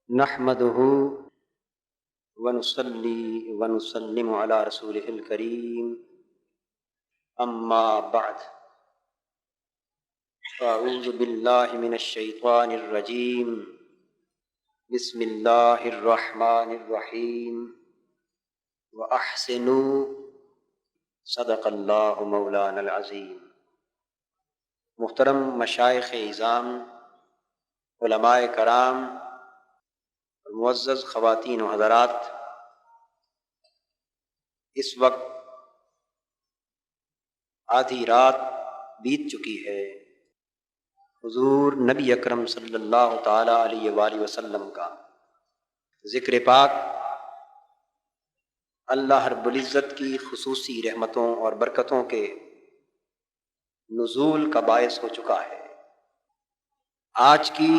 نحمده ونصلي ونسلم على رسوله الكريم اما بعد اعوذ باللہ من الشیطان الرجیم بسم اللہ الرحمن الرحیم واحسنوا صدق اللہ مولانا العظیم۔ محترم مشائخ اعظام، علماء کرام اور معزز خواتین و حضرات، اس وقت آدھی رات بیت چکی ہے۔ حضور نبی اکرم صلی اللہ تعالی علیہ وآلہ وسلم کا ذکر پاک اللہ رب العزت کی خصوصی رحمتوں اور برکتوں کے نزول کا باعث ہو چکا ہے۔ آج کی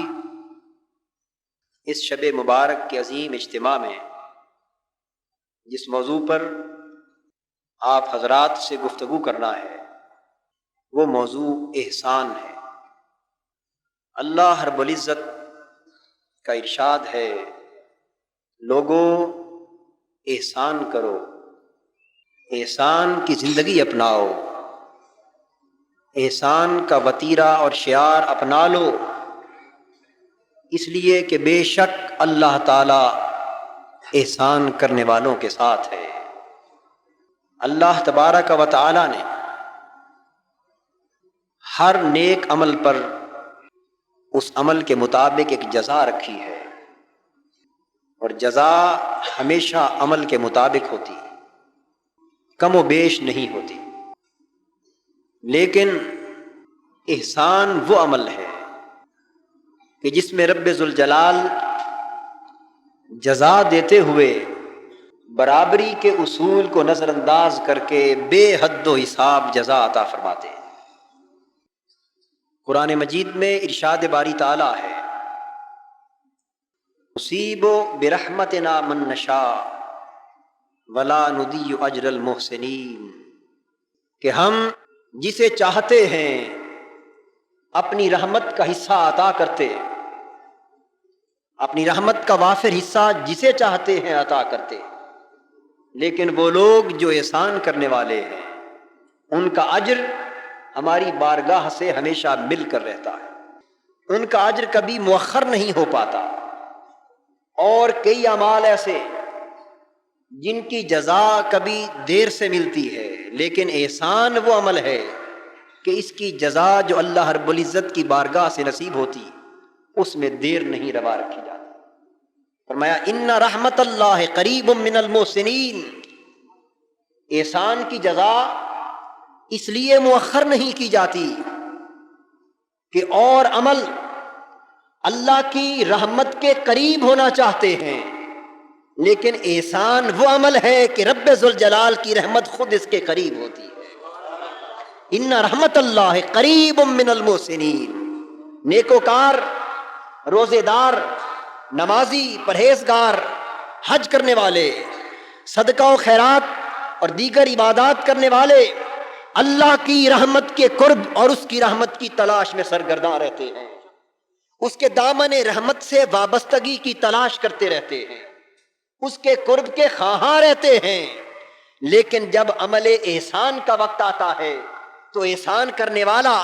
اس شب مبارک کے عظیم اجتماع میں جس موضوع پر آپ حضرات سے گفتگو کرنا ہے وہ موضوع احسان ہے۔ اللہ رب العزت کا ارشاد ہے، لوگوں احسان کرو، احسان کی زندگی اپناؤ، احسان کا وتیرہ اور شعار اپنا لو، اس لیے کہ بے شک اللہ تعالی احسان کرنے والوں کے ساتھ ہے۔ اللہ تبارک و تعالی نے ہر نیک عمل پر اس عمل کے مطابق ایک جزا رکھی ہے، اور جزا ہمیشہ عمل کے مطابق ہوتی، کم و بیش نہیں ہوتی۔ لیکن احسان وہ عمل ہے کہ جس میں رب ذوالجلال جزا دیتے ہوئے برابری کے اصول کو نظر انداز کر کے بے حد و حساب جزا عطا فرماتے ہیں۔ قرآن مجید میں ارشاد باری تعالیٰ ہے، نصیب برحمتنا من نشاء ولا نضیع اجر المحسنین، کہ ہم جسے چاہتے ہیں اپنی رحمت کا حصہ عطا کرتے، اپنی رحمت کا وافر حصہ جسے چاہتے ہیں عطا کرتے، لیکن وہ لوگ جو احسان کرنے والے ہیں ان کا اجر ہماری بارگاہ سے ہمیشہ مل کر رہتا ہے، ان کا اجر کبھی مؤخر نہیں ہو پاتا۔ اور کئی اعمال ایسے جن کی جزا کبھی دیر سے ملتی ہے، لیکن احسان وہ عمل ہے کہ اس کی جزا جو اللہ رب العزت کی بارگاہ سے نصیب ہوتی اس میں دیر نہیں روا رکھی جاتی۔ فرمایا ان رحمت اللہ قریب من المحسنین، احسان کی جزا اس لیے مؤخر نہیں کی جاتی کہ اور عمل اللہ کی رحمت کے قریب ہونا چاہتے ہیں، لیکن احسان وہ عمل ہے کہ رب ذوالجلال کی رحمت خود اس کے قریب ہوتی ہے۔ ان رحمت اللہ قریب من المحسنین، نیکوکار، روزے دار، نمازی، پرہیزگار، حج کرنے والے، صدقہ و خیرات اور دیگر عبادات کرنے والے اللہ کی رحمت کے قرب اور اس کی رحمت کی تلاش میں سرگرداں رہتے ہیں، اس کے دامن رحمت سے وابستگی کی تلاش کرتے رہتے ہیں، اس کے قرب کے خواہاں رہتے ہیں۔ لیکن جب عمل احسان کا وقت آتا ہے تو احسان کرنے والا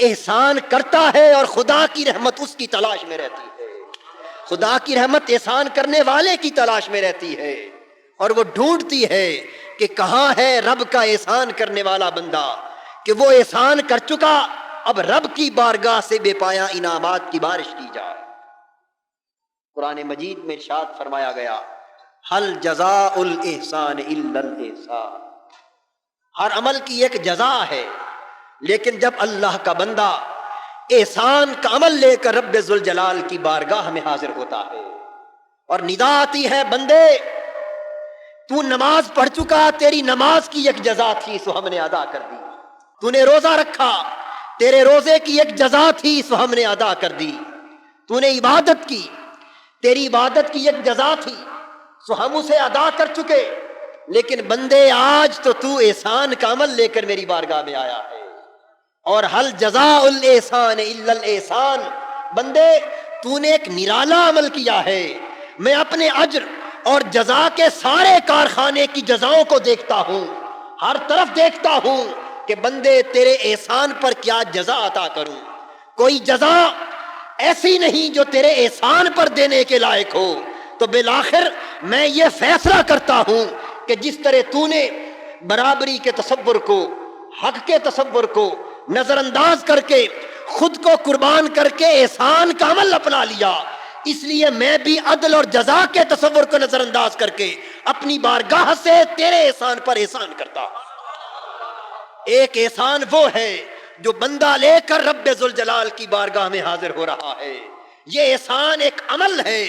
احسان کرتا ہے اور خدا کی رحمت اس کی تلاش میں رہتی ہے، خدا کی رحمت احسان کرنے والے کی تلاش میں رہتی ہے، اور وہ ڈھونڈتی ہے کہ کہاں ہے رب کا احسان کرنے والا بندہ، کہ وہ احسان کر چکا، اب رب کی بارگاہ سے بے پایا انعامات کی بارش کی جائے۔ قرآن مجید میں ارشاد فرمایا گیا، هل جزاء الاحسان الا الاحسان، ہر عمل کی ایک جزا ہے، لیکن جب اللہ کا بندہ احسان کا عمل لے کر رب ذوالجلال کی بارگاہ میں حاضر ہوتا ہے اور ندا آتی ہے، بندے تو نماز پڑھ چکا، تیری نماز کی ایک جزا تھی سو ہم نے ادا کر دی، تو نے روزہ رکھا، تیرے روزے کی ایک جزا تھی سو ہم نے ادا کر دی، تو نے عبادت کی، تیری عبادت کی ایک جزا تھی سو ہم اسے ادا کر چکے، لیکن بندے آج تو احسان کا عمل لے کر میری بارگاہ میں آیا ہے، اور حل جزاء الاحسان الا الاحسان، بندے تو نے ایک نرالا عمل کیا ہے. میں اپنے اجر اور جزا کے سارے کارخانے کی جزاؤں کو دیکھتا ہوں، ہر طرف دیکھتا ہوں کہ بندے تیرے احسان پر کیا جزا عطا کروں. کوئی جزا ایسی نہیں جو تیرے احسان پر دینے کے لائق ہو. تو بالآخر میں یہ فیصلہ کرتا ہوں کہ جس طرح تو نے برابری کے تصور کو، حق کے تصور کو نظر انداز کر کے خود کو قربان کر کے احسان کا عمل اپنا لیا، اس لیے میں بھی عدل اور جزا کے تصور کو نظر انداز کر کے اپنی بارگاہ سے تیرے احسان پر احسان کرتا ہوں. ایک احسان وہ ہے جو بندہ لے کر رب ذوالجلال کی بارگاہ میں حاضر ہو رہا ہے، یہ احسان ایک عمل ہے.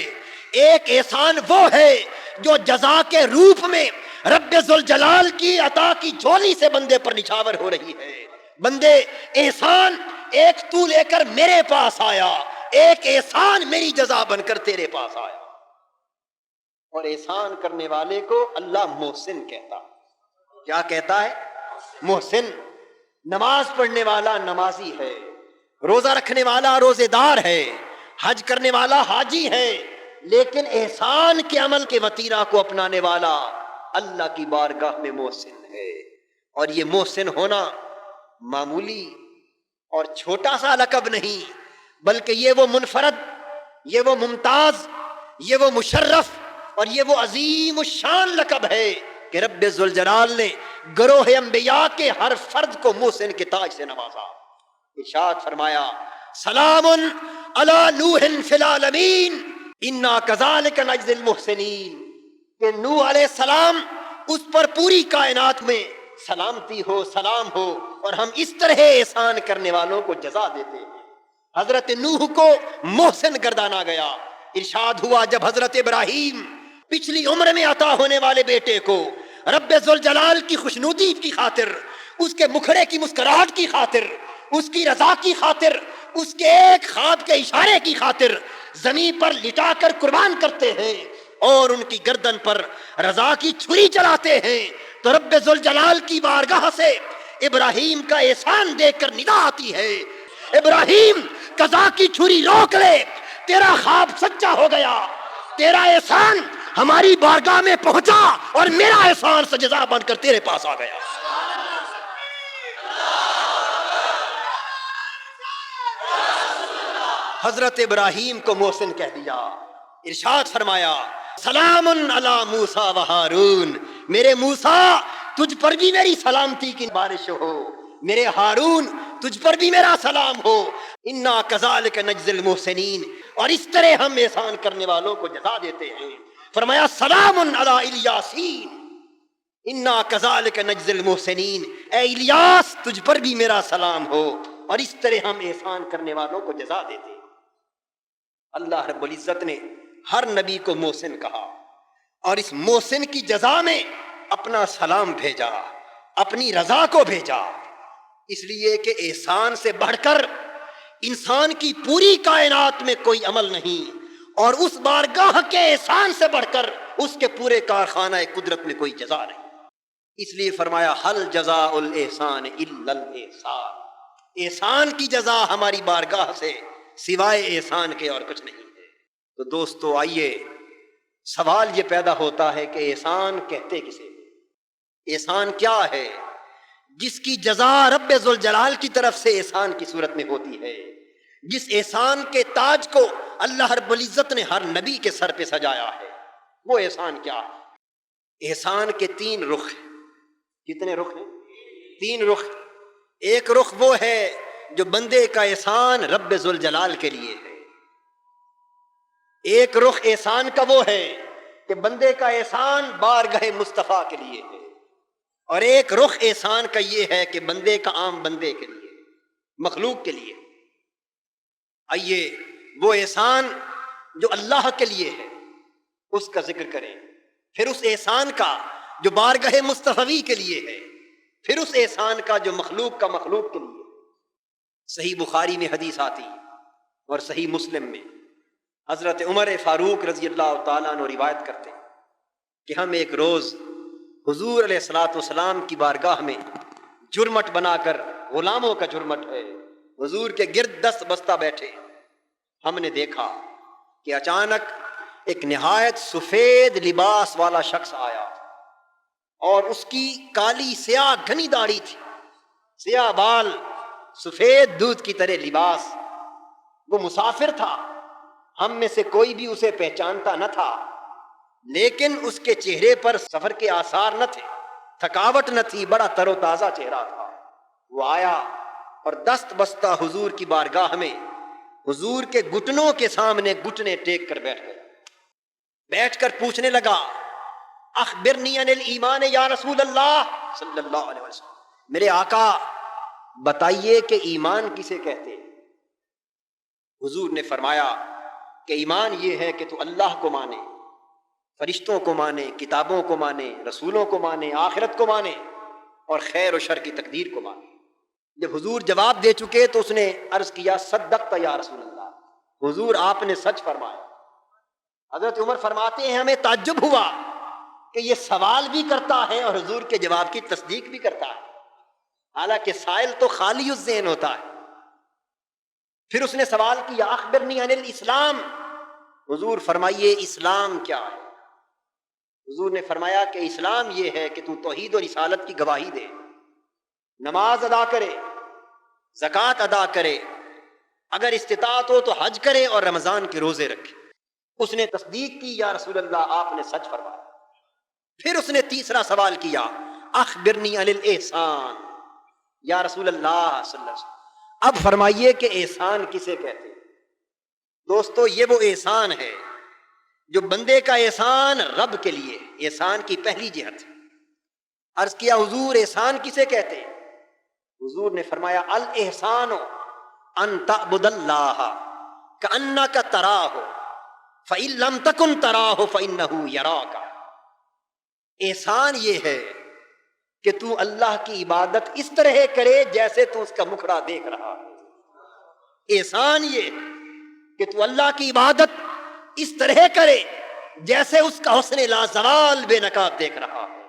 ایک احسان وہ ہے جو جزا کے روپ میں رب ذوالجلال کی عطا کی جھولی سے بندے پر نچھاور ہو رہی ہے. بندے احسان ایک تو لے کر میرے پاس آیا، ایک احسان میری جزا بن کر تیرے پاس آیا. اور احسان کرنے والے کو اللہ محسن کہتا. کیا کہتا ہے؟ محسن. نماز پڑھنے والا نمازی ہے، روزہ رکھنے والا روزے دار ہے، حج کرنے والا حاجی ہے، لیکن احسان کے عمل کے وتیرہ کو اپنانے والا اللہ کی بارگاہ میں محسن ہے. اور یہ محسن ہونا معمولی اور چھوٹا سا لقب نہیں، بلکہ یہ وہ منفرد، یہ وہ ممتاز، یہ وہ مشرف اور یہ وہ عظیم الشان لقب ہے کہ رب ذوالجلال نے گروہ انبیاء کے ہر فرد کو محسن کے تاج سے نوازا. ارشاد فرمایا سلام علی نوح فی العالمین انا کذالک نجزی المحسنین، کہ نوح علیہ السلام اس پر پوری کائنات میں سلامتی ہو، سلام ہو، اور ہم اس طرح احسان کرنے والوں کو جزا دیتے ہیں. حضرت نوح کو محسن گردانا گیا. ارشاد ہوا جب حضرت ابراہیم پچھلی عمر میں عطا ہونے والے بیٹے کو رب ذوالجلال کی خوشنودی کی خاطر، اس کے مکھڑے کی مسکراہٹ کی خاطر، اس کی رضا کی خاطر، اس کے ایک خواب کے اشارے کی خاطر زمین پر لٹا کر قربان کرتے ہیں اور ان کی گردن پر رضا کی چھری چلاتے ہیں، تو رب ذوالجلال کی بارگاہ سے ابراہیم کا احسان دیکھ کر ندا آتی ہے ابراہیم قضا کی چھری روک لے، تیرا خواب سچا ہو گیا، تیرا احسان ہماری بارگاہ میں پہنچا اور میرا احسان سجزا بن کر تیرے پاس آ گیا. حضرت ابراہیم کو محسن کہہ دیا. ارشاد فرمایا سلام علی موسیٰ و ہارون، میرے موسیٰ تجھ پر بھی میری سلامتی کی بارش ہو، میرے ہارون تجھ پر بھی میرا سلام ہو. انا کذالک نجزی المحسنین، اور اس طرح ہم احسان کرنے والوں کو جزا دیتے ہیں. فرمایا سلام علی الیاسین انا کذالک نجزی المحسنین، اے الیاس تجھ پر بھی میرا سلام ہو، اور اس طرح ہم احسان کرنے والوں کو جزا دیتے ہیں. اللہ رب العزت نے ہر نبی کو محسن کہا، اور اس محسن کی جزا میں اپنا سلام بھیجا، اپنی رضا کو بھیجا، اس لیے کہ احسان سے بڑھ کر انسان کی پوری کائنات میں کوئی عمل نہیں، اور اس بارگاہ کے احسان سے بڑھ کر اس کے پورے کارخانہ قدرت میں کوئی جزا نہیں. اس لیے فرمایا حل جزاء الاحسان الا الاحسان، احسان کی جزا ہماری بارگاہ سے سوائے احسان کے اور کچھ نہیں ہے. تو دوستو آئیے، سوال یہ پیدا ہوتا ہے کہ احسان کہتے کسے؟ احسان کیا ہے؟ جس کی جزا رب ذوالجلال کی طرف سے احسان کی صورت میں ہوتی ہے، جس احسان کے تاج کو اللہ رب العزت نے ہر نبی کے سر پہ سجایا ہے، وہ احسان کیا ہے؟ احسان کے 3 رخ ہیں. کتنے رخ ہیں؟ 3 رخ. ایک رخ وہ ہے جو بندے کا احسان رب ذوالجلال کے لیے ہے. ایک رخ احسان کا وہ ہے کہ بندے کا احسان بارگاہ مصطفیٰ کے لیے ہے. اور ایک رخ احسان کا یہ ہے کہ بندے کا عام بندے کے لیے، مخلوق کے لیے. آئیے وہ احسان جو اللہ کے لیے ہے اس کا ذکر کریں، پھر اس احسان کا جو بارگاہ مصطفی کے لیے ہے، پھر اس احسان کا جو مخلوق کا مخلوق کے لیے. صحیح بخاری میں حدیث آتی اور صحیح مسلم میں حضرت عمر فاروق رضی اللہ تعالیٰ عنہ روایت کرتے ہیں کہ ہم ایک روز حضور علیہ الصلوۃ والسلام کی بارگاہ میں جرمٹ بنا کر، غلاموں کا جرمٹ ہے، حضور کے گرد 10 بستہ بیٹھے، ہم نے دیکھا کہ اچانک ایک نہایت سفید لباس والا شخص آیا اور اس کی کالی سیاہ گھنی داڑھی تھی، سیاہ بال، سفید دودھ کی طرح لباس۔ وہ مسافر تھا، ہم میں سے کوئی بھی اسے پہچانتا نہ تھا، لیکن اس کے چہرے پر سفر کے آثار نہ تھے، تھکاوٹ نہ تھی، بڑا تر و تازہ چہرہ تھا۔ وہ آیا اور دست بستہ حضور کی بارگاہ میں حضور کے گھٹنوں کے سامنے گھٹنے ٹیک کر بیٹھ گیا، بیٹھ کر پوچھنے لگا اخبرنی عن الایمان یا رسول اللہ صلی اللہ علیہ وسلم، میرے آقا بتائیے کہ ایمان کسے کہتے ہیں؟ حضور نے فرمایا کہ ایمان یہ ہے کہ تو اللہ کو مانے، فرشتوں کو مانے، کتابوں کو مانے، رسولوں کو مانے، آخرت کو مانے اور خیر و شر کی تقدیر کو مانے۔ جب حضور جواب دے چکے تو اس نے عرض کیا صدقت یا رسول اللہ، حضور آپ نے سچ فرمایا۔ حضرت عمر فرماتے ہیں ہمیں تعجب ہوا کہ یہ سوال بھی کرتا ہے اور حضور کے جواب کی تصدیق بھی کرتا ہے، حالانکہ سائل تو خالی الذہن ہوتا ہے۔ پھر اس نے سوال کیا اخبرنی عن الاسلام، حضور فرمائیے اسلام کیا ہے؟ حضور نے فرمایا کہ اسلام یہ ہے کہ تو توحید و رسالت کی گواہی دے، نماز ادا کرے، زکوٰۃ ادا کرے، اگر استطاعت ہو تو حج کرے اور رمضان کے روزے رکھے۔ اس نے تصدیق کی یا رسول اللہ آپ نے سچ فرمایا۔ پھر اس نے تیسرا سوال کیا اخبرنی عن الاحسان، یا رسول اللہ صلی اللہ علیہ وسلم اب فرمائیے کہ احسان کسے کہتے ہیں؟ دوستو یہ وہ احسان ہے جو بندے کا احسان رب کے لیے، احسان کی پہلی جہت۔ عرض کیا حضور احسان کسے کہتے ہیں؟ حضور نے فرمایا الاحسان ان تعبد اللہ کأنک تراہ فإن لم تکن تراہ فإنہ یراک۔ احسان یہ ہے کہ تو اللہ کی عبادت اس طرح کرے جیسے تو اس کا مکھڑا دیکھ رہا ہے۔ احسان یہ کہ تو اللہ کی عبادت اس طرح کرے جیسے اس کا حسن لازوال بے نقاب دیکھ رہا ہے۔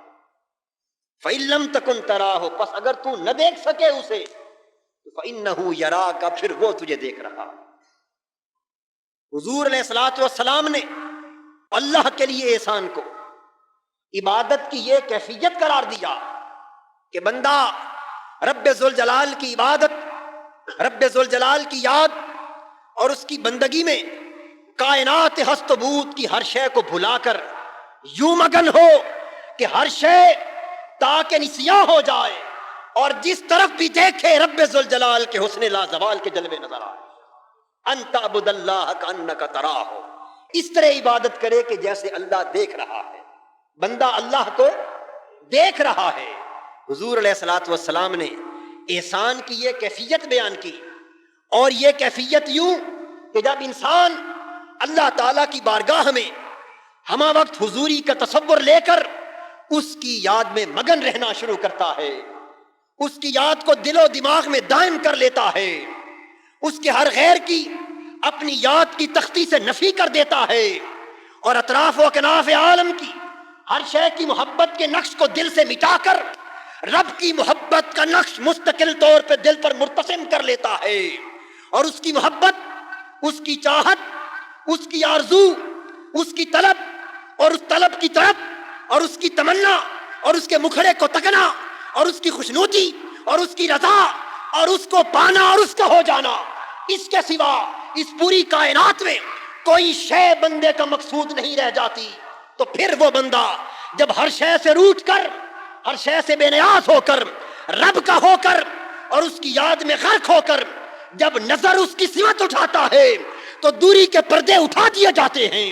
فَإِن لَمْ تَكُنْ تَرَاهُ، پس اگر تو نہ دیکھ سکے اسے تو فَإِنَّهُ يَرَاكَ، پھر وہ تجھے دیکھ رہا ہے۔ حضور علیہ الصلوۃ والسلام نے اللہ کے لیے احسان کو عبادت کی یہ کیفیت قرار دیا کہ بندہ رب ذوالجلال کی عبادت، رب ذوالجلال کی یاد اور اس کی بندگی میں کائنات ہست و بود کی ہر شے کو بھلا کر یوں مگن ہو کہ ہر شے تاکہ نسیاں ہو جائے اور جس طرف بھی دیکھے رب ذوالجلال کے حسن لازوال کے جلوے نظر آئے۔ انت عبد اللہ کانک تراہ، اس طرح عبادت کرے کہ جیسے اللہ دیکھ رہا ہے، بندہ اللہ کو دیکھ رہا ہے۔ حضور علیہ الصلوۃ والسلام نے احسان کی یہ کیفیت بیان کی، اور یہ کیفیت یوں کہ جب انسان اللہ تعالیٰ کی بارگاہ میں ہمہ وقت حضوری کا تصور لے کر اس کی یاد میں مگن رہنا شروع کرتا ہے، اس کی یاد کو دل و دماغ میں دائم کر لیتا ہے، اس کے ہر غیر کی اپنی یاد کی تختی سے نفی کر دیتا ہے، اور اطراف و اکناف عالم کی ہر شے کی محبت کے نقش کو دل سے مٹا کر رب کی محبت کا نقش مستقل طور پہ دل پر مرتسم کر لیتا ہے، اور اس کی محبت، اس کی چاہت، اس کی آرزو، اس کی طلب اور اس طلب کی طرف اور اس کی تمنا اور اس کے مکھڑے کو تکنا اور اس کی خوشنودی اور اس کی رضا اور اس کو پانا اور اس کا ہو جانا، اس کے سوا اس پوری کائنات میں کوئی شے بندے کا مقصود نہیں رہ جاتی۔ تو پھر وہ بندہ جب ہر شے سے روٹھ کر، ہر شے سے بے نیاز ہو کر، رب کا ہو کر اور اس کی یاد میں غرق ہو کر جب نظر اس کی سمت اٹھاتا ہے تو دوری کے پردے اٹھا دیے جاتے ہیں،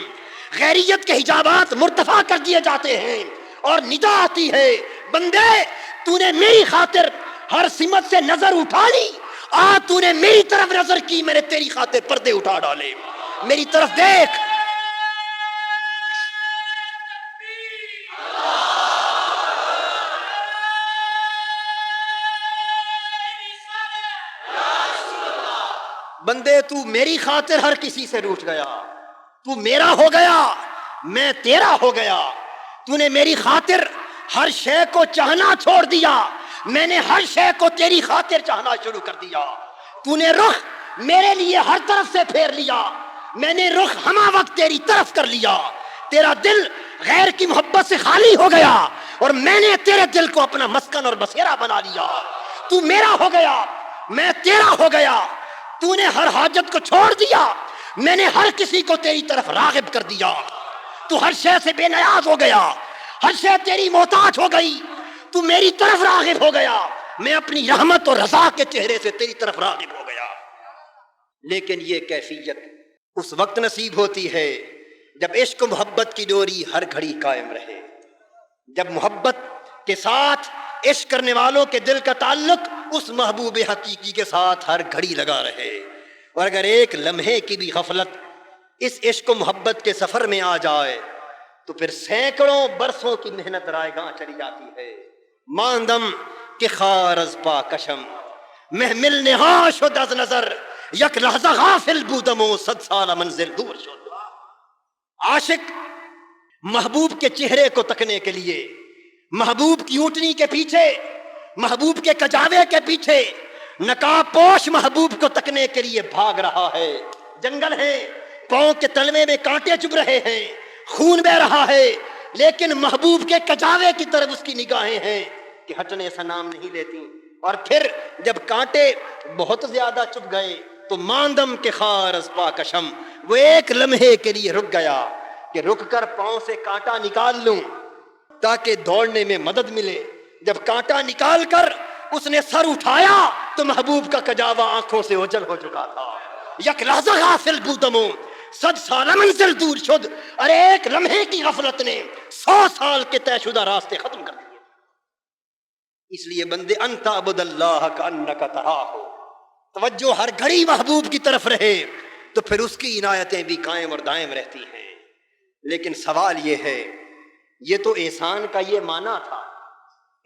غیریت کے حجابات مرتفع کر دیے جاتے ہیں، اور ندا آتی ہے بندے تو نے میری خاطر ہر سمت سے نظر اٹھا لی، تو نے میری طرف نظر کی، میں نے تیری خاطر پردے اٹھا ڈالے، میری طرف دیکھ۔ بندے تو میری خاطر ہر کسی سے روٹھ گیا، تو میرا ہو گیا، میں تیرا ہو گیا، تو نے میری خاطر ہر شے کو چاہنا چھوڑ دیا، میں نے ہر شے کو تیری خاطر چاہنا شروع کر دیا، تو نے رخ میرے لیے ہر طرف سے پھیر لیا، میں نے رخ ہما وقت تیری طرف کر لیا، تیرا دل غیر کی محبت سے خالی ہو گیا اور میں نے تیرے دل کو اپنا مسکن اور بسیرا بنا لیا۔ تو میرا ہو گیا، میں تیرا ہو گیا، تو نے ہر حاجت کو چھوڑ دیا، میں نے ہر کسی کو تیری طرف راغب کر دیا۔ تو ہر شے سے بے نیاز ہو گیا، ہر شے تیری محتاج ہو گئی، تو میری طرف راغب ہو گیا، میں اپنی رحمت اور رضا کے چہرے سے تیری طرف راغب ہو گیا۔ لیکن یہ کیفیت اس وقت نصیب ہوتی ہے جب عشق و محبت کی ڈوری ہر گھڑی قائم رہے، جب محبت کے ساتھ عشق کرنے والوں کے دل کا تعلق اس محبوب حقیقی کے ساتھ ہر گھڑی لگا رہے۔ اور اگر ایک لمحے کی بھی غفلت اس عشق و محبت کے سفر میں آ جائے تو پھر سینکڑوں برسوں کی محنت رائے گاں چلی جاتی ہے۔ ماندم کہ خار از پا کشم، محمل نہا شد از نظر، یک لحظہ غافل بودم و 100 سال منزل دور شد۔ عاشق محبوب کے چہرے کو تکنے کے لیے، محبوب کی اونٹنی کے پیچھے، محبوب کے کجاوے کے پیچھے، نقاب پوش محبوب کو تکنے کے لیے بھاگ رہا ہے۔ جنگل ہے، پاؤں کے تلوے میں کانٹے چبھ رہے ہیں، خون بہ رہا ہے، لیکن محبوب کے کجاوے کی طرف اس کی نگاہیں ہیں کہ ہٹنے سے نام نہیں لیتی۔ اور پھر جب کانٹے بہت زیادہ چبھ گئے تو ماندم کے خار از پا کشم، وہ ایک لمحے کے لیے رک گیا کہ رک کر پاؤں سے کانٹا نکال لوں تاکہ دوڑنے میں مدد ملے۔ جب کانٹا نکال کر اس نے سر اٹھایا تو محبوب کا کجاوا آنکھوں سے اوجھل ہو چکا تھا۔ یک لحظہ غافل بودمو 100 سال منزل دور شد، ارے ایک لمحے کی غفلت نے 100 سال کے طے شدہ راستے ختم کر دیے۔ اس لیے بندے انت عبد اللہ کانک تراہ، توجہ ہر گھڑی محبوب کی طرف رہے تو پھر اس کی عنایتیں بھی قائم اور دائم رہتی ہیں۔ لیکن سوال یہ ہے، یہ تو احسان کا یہ معنی تھا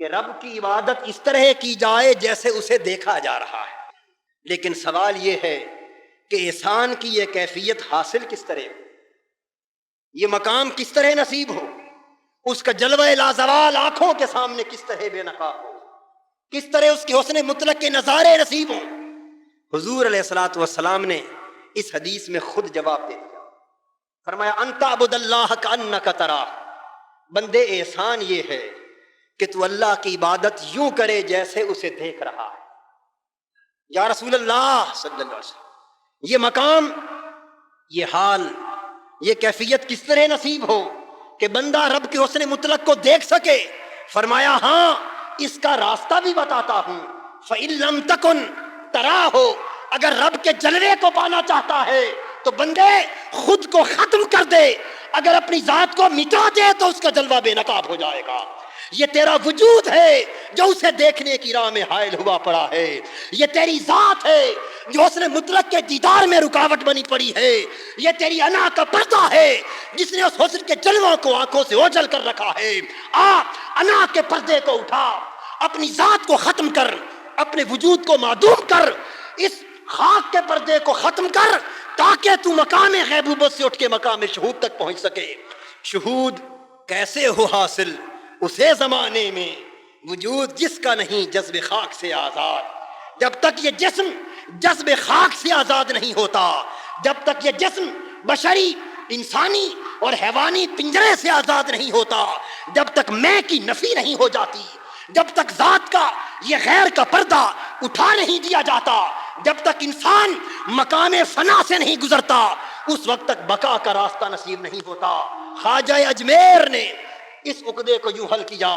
کہ رب کی عبادت اس طرح کی جائے جیسے اسے دیکھا جا رہا ہے، لیکن سوال یہ ہے کہ احسان کی یہ کیفیت حاصل کس طرح ہو، یہ مقام کس طرح نصیب ہو، اس کا جلوہ لازوال آنکھوں کے سامنے کس طرح بے نقاب ہو، کس طرح اس کے حسن مطلق کے نظارے نصیب ہوں۔ حضور علیہ الصلوۃ والسلام نے اس حدیث میں خود جواب دے دیا، فرمایا انت عبد اللہ کانک تراہ، بندے احسان یہ ہے کہ تو اللہ کی عبادت یوں کرے جیسے اسے دیکھ رہا ہے۔ یا رسول اللہ صلی اللہ علیہ وسلم، یہ مقام، یہ حال، یہ کیفیت کس طرح نصیب ہو کہ بندہ رب کے حسن مطلق کو دیکھ سکے؟ فرمایا ہاں، اس کا راستہ بھی بتاتا ہوں۔ فَإِن لَمْ تَكُنْ تَرَاهُ، اگر رب کے جلوے کو پانا چاہتا ہے تو بندے خود کو ختم کر دے، اگر اپنی ذات کو مٹا دے تو اس کا جلوہ بے نقاب ہو جائے گا۔ یہ تیرا وجود ہے جو اسے دیکھنے کی راہ میں حائل ہوا پڑا ہے، یہ تیری ذات ہے جو حسن مطلق کے دیدار میں رکاوٹ بنی پڑی ہے، یہ تیری انا کا پردہ ہے جس نے اس حسن کے جلووں کو آنکھوں سے اوجھل کر رکھا ہے۔ انا کے پردے کو اٹھا، اپنی ذات کو ختم کر، اپنے وجود کو معدوم کر، اس خاک کے پردے کو ختم کر تاکہ تو مقام غیبوبت سے اٹھ کے مقام شہود تک پہنچ سکے۔ شہود کیسے ہو حاصل اسے زمانے میں وجود جس کا نہیں جذب خاک سے آزاد۔ جب تک یہ جسم جذب خاک سے آزاد نہیں ہوتا، جب تک یہ جسم بشری، انسانی اور حیوانی پنجرے سے آزاد نہیں ہوتا، جب تک میں کی نفی نہیں ہو جاتی، جب تک ذات کا یہ غیر کا پردہ اٹھا نہیں دیا جاتا، جب تک انسان مقام فنا سے نہیں گزرتا، اس وقت تک بقا کا راستہ نصیب نہیں ہوتا۔ خواجہ اجمیر نے اس عقدے کو یوں حل کیا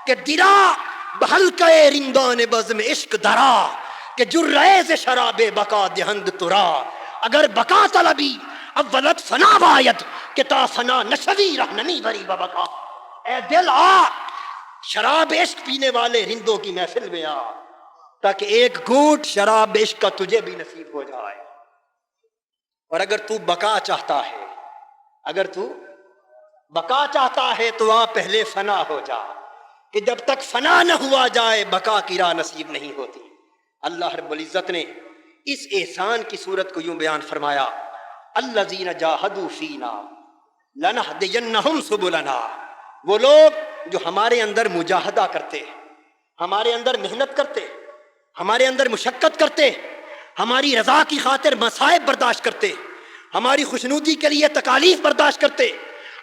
کہ درا بحلقہ رندان بزم عشق درا کہ جرعیز شراب بقا دہند ترا، اگر بقا طلبی اولت فنا باید کہ تا فنا نشوی رہنمی بری ببقا۔ اے دل آ، شراب عشق پینے والے رندوں کی محفل میں آ تاکہ ایک گھونٹ شراب عشق کا تجھے بھی نصیب ہو جائے۔ اور اگر تو بقا چاہتا ہے، اگر تو بقا چاہتا ہے تو آ پہلے فنا ہو جا، کہ جب تک فنا نہ ہوا جائے بقا کی راہ نصیب نہیں ہوتی۔ اللہ رب العزت نے اس احسان کی صورت کو یوں بیان فرمایا، الذین جاہدوا فینا لنہدینہم سبلنا، وہ لوگ جو ہمارے اندر مجاہدہ کرتے، ہمارے اندر محنت کرتے، ہمارے اندر مشقت کرتے، ہماری رضا کی خاطر مصائب برداشت کرتے، ہماری خوشنودی کے لیے تکالیف برداشت کرتے،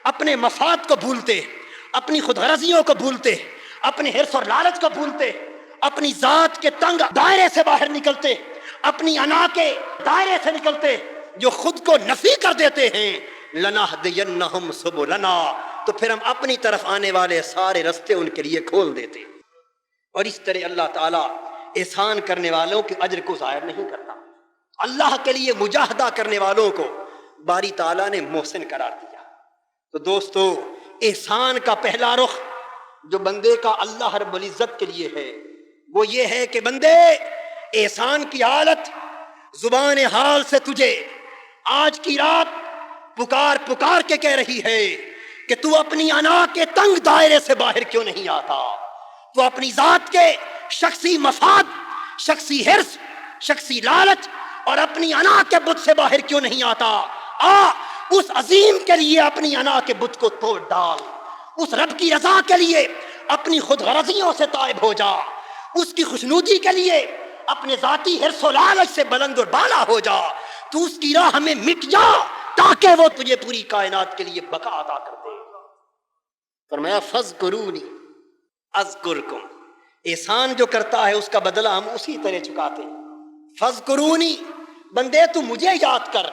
اپنے مفاد کو بھولتے، اپنی خود غرضیوں کو بھولتے، اپنے حرص اور لالچ کو بھولتے، اپنی ذات کے تنگ دائرے سے باہر نکلتے، اپنی انا کے دائرے سے نکلتے، جو خود کو نفی کر دیتے ہیں، لَنَهْدِيَنَّهُمْ سُبُلَنَا، تو پھر ہم اپنی طرف آنے والے سارے رستے ان کے لیے کھول دیتے۔ اور اس طرح اللہ تعالیٰ احسان کرنے والوں کے اجر کو ضائع نہیں کرتا۔ اللہ کے لیے مجاہدہ کرنے والوں کو باری تعالیٰ نے محسن قرار دیا۔ تو دوستو، احسان کا پہلا رخ جو بندے کا اللہ رب العزت کے لیے ہے وہ یہ ہے کہ بندے، احسان کی حالت زبان حال سے تجھے آج کی رات پکار پکار کے کہہ رہی ہے کہ تو اپنی انا کے تنگ دائرے سے باہر کیوں نہیں آتا؟ تو اپنی ذات کے شخصی مفاد، شخصی حرص، شخصی لالچ اور اپنی انا کے بت سے باہر کیوں نہیں آتا؟ اس عظیم کے لیے اپنی انا کے بت کو توڑ ڈال، اس رب کی رضا کے لیے اپنی خود غرضیوں سے تائب ہو جا، اس کی خوشنودی کے لیے اپنے ذاتی حرص و لالچ سے بلند اور بالا ہو جا، تو اس کی راہ میں مٹ جا تاکہ وہ تجھے پوری کائنات کے لیے بقا عطا کر دے۔ فرمایا فَاذْكُرُونِی اذکرکم، احسان جو کرتا ہے اس کا بدلہ ہم اسی طرح چکاتے ہیں۔ فَاذْكُرُونِی، بندے تو مجھے یاد کر،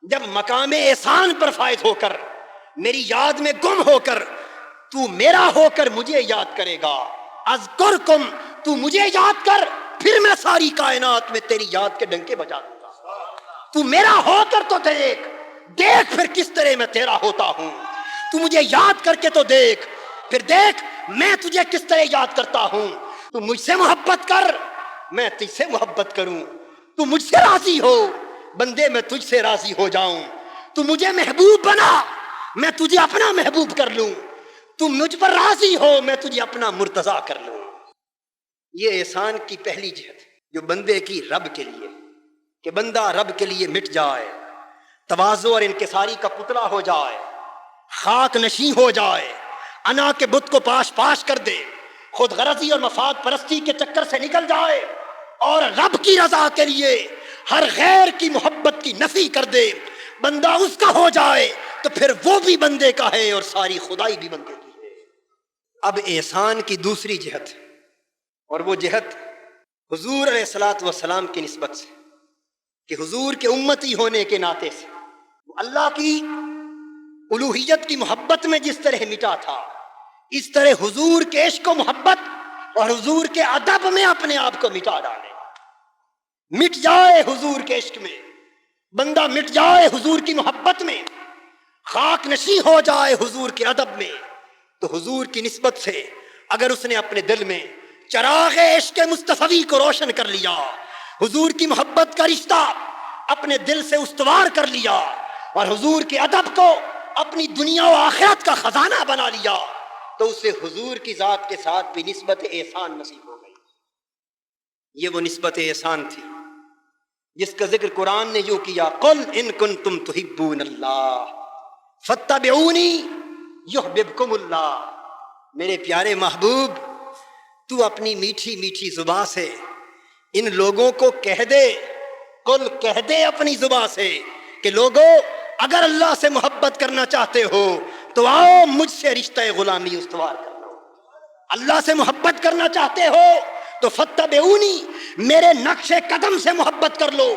جب مقام احسان پر فائز ہو کر، میری یاد میں گم ہو کر، تو میرا ہو کر مجھے یاد کرے گا۔ اذکرکم، تو مجھے یاد کر، پھر میں ساری کائنات میں تیری یاد کے ڈنکے بجا دوں گا۔ تو میرا ہو کر تو دیکھ پھر کس طرح میں تیرا ہوتا ہوں۔ تو مجھے یاد کر کے تو دیکھ، پھر دیکھ میں تجھے کس طرح یاد کرتا ہوں۔ تو مجھ سے محبت کر، میں تجھ سے محبت کروں۔ تو مجھ سے راضی ہو، بندے میں تجھ سے راضی ہو جاؤں۔ تو مجھے محبوب بنا، میں تجھے اپنا محبوب کر لوں۔ تو مجھ پر راضی ہو، میں تجھے اپنا مرتضی کر لوں۔ یہ احسان کی پہلی جہت جو بندے کی رب کے لیے، کہ بندہ رب کے لیے مٹ جائے، تواضع اور انکساری کا پتلا ہو جائے، خاک نشیں ہو جائے، انا کے بت کو پاش پاش کر دے، خود غرضی اور مفاد پرستی کے چکر سے نکل جائے اور رب کی رضا کے لیے ہر غیر کی محبت کی نفی کر دے، بندہ اس کا ہو جائے تو پھر وہ بھی بندے کا ہے اور ساری خدائی بھی بندے کی ہے۔ اب احسان کی دوسری جہت، اور وہ جہت حضور علیہ الصلوۃ والسلام کی نسبت سے، کہ حضور کے امتی ہونے کے ناطے سے اللہ کی الوہیت کی محبت میں جس طرح مٹا تھا، اس طرح حضور کے عشق و محبت اور حضور کے ادب میں اپنے آپ کو مٹا ڈالے۔ مٹ جائے حضور کے عشق میں، بندہ مٹ جائے حضور کی محبت میں، خاک نشیں ہو جائے حضور کے ادب میں، تو حضور کی نسبت سے اگر اس نے اپنے دل میں چراغ عشق مصطفی کو روشن کر لیا، حضور کی محبت کا رشتہ اپنے دل سے استوار کر لیا اور حضور کے ادب کو اپنی دنیا و آخرت کا خزانہ بنا لیا، تو اسے حضور کی ذات کے ساتھ بھی نسبت احسان نصیب ہو گئی۔ یہ وہ نسبت احسان تھی جس کا ذکر قرآن نے یوں کیا، قل ان کنتم تحبون اللہ فاتبعونی یحببکم اللہ۔ میرے پیارے محبوب، تو اپنی میٹھی میٹھی زبان سے ان لوگوں کو کہہ دے، قل کہہ دے اپنی زبان سے کہ لوگوں اگر اللہ سے محبت کرنا چاہتے ہو تو آؤ مجھ سے رشتہ غلامی استوار کر لو۔ اللہ سے محبت کرنا چاہتے ہو تو فتبعونی، میرے نقش قدم سے محبت کر لو،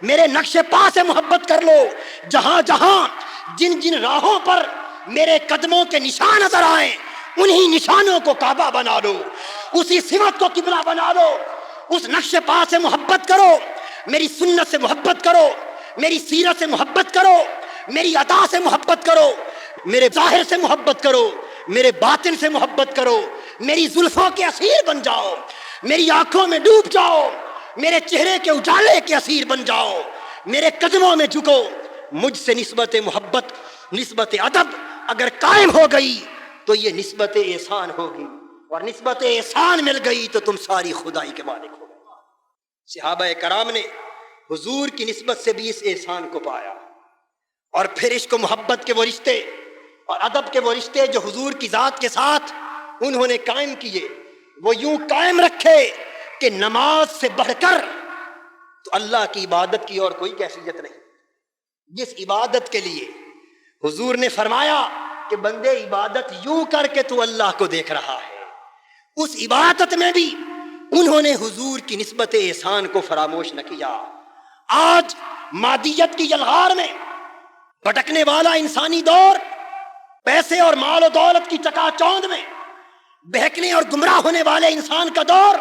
میرے نقش پا سے محبت کر لو۔ جہاں جہاں جن جن راہوں پر میرے قدموں کے نشان نظر آئیں، انہی نشانوں کو کعبہ بنا لو، اسی سمت کو قبلہ بنا لو، اس نقش پا سے محبت کرو، میری سنت سے محبت کرو، میری سیرت سے محبت کرو، میری عطا سے محبت کرو، میرے ظاہر سے محبت کرو، میرے باطن سے محبت کرو، میری زلفوں کے اسیر بن جاؤ، میری آنکھوں میں ڈوب جاؤ، میرے چہرے کے اجالے کے اسیر بن جاؤ، میرے قدموں میں جھکو۔ مجھ سے نسبت محبت، نسبت ادب اگر قائم ہو گئی تو یہ نسبت احسان ہوگی، اور نسبت احسان مل گئی تو تم ساری خدائی کے مالک ہو گئے۔ صحابہ کرام نے حضور کی نسبت سے بھی اس احسان کو پایا، اور پھر عشق و محبت کے وہ رشتے اور ادب کے وہ رشتے جو حضور کی ذات کے ساتھ انہوں نے قائم کیے، وہ یوں قائم رکھے کہ نماز سے بڑھ کر تو اللہ کی عبادت کی اور کوئی کیفیت نہیں۔ جس عبادت کے لیے حضور نے فرمایا کہ بندے عبادت یوں کر کے تو اللہ کو دیکھ رہا ہے، اس عبادت میں بھی انہوں نے حضور کی نسبت احسان کو فراموش نہ کیا۔ آج مادیت کی یلغار میں بھٹکنے والا انسانی دور، پیسے اور مال و دولت کی چکا چوند میں بہکنے اور گمراہ ہونے والے انسان کا دور،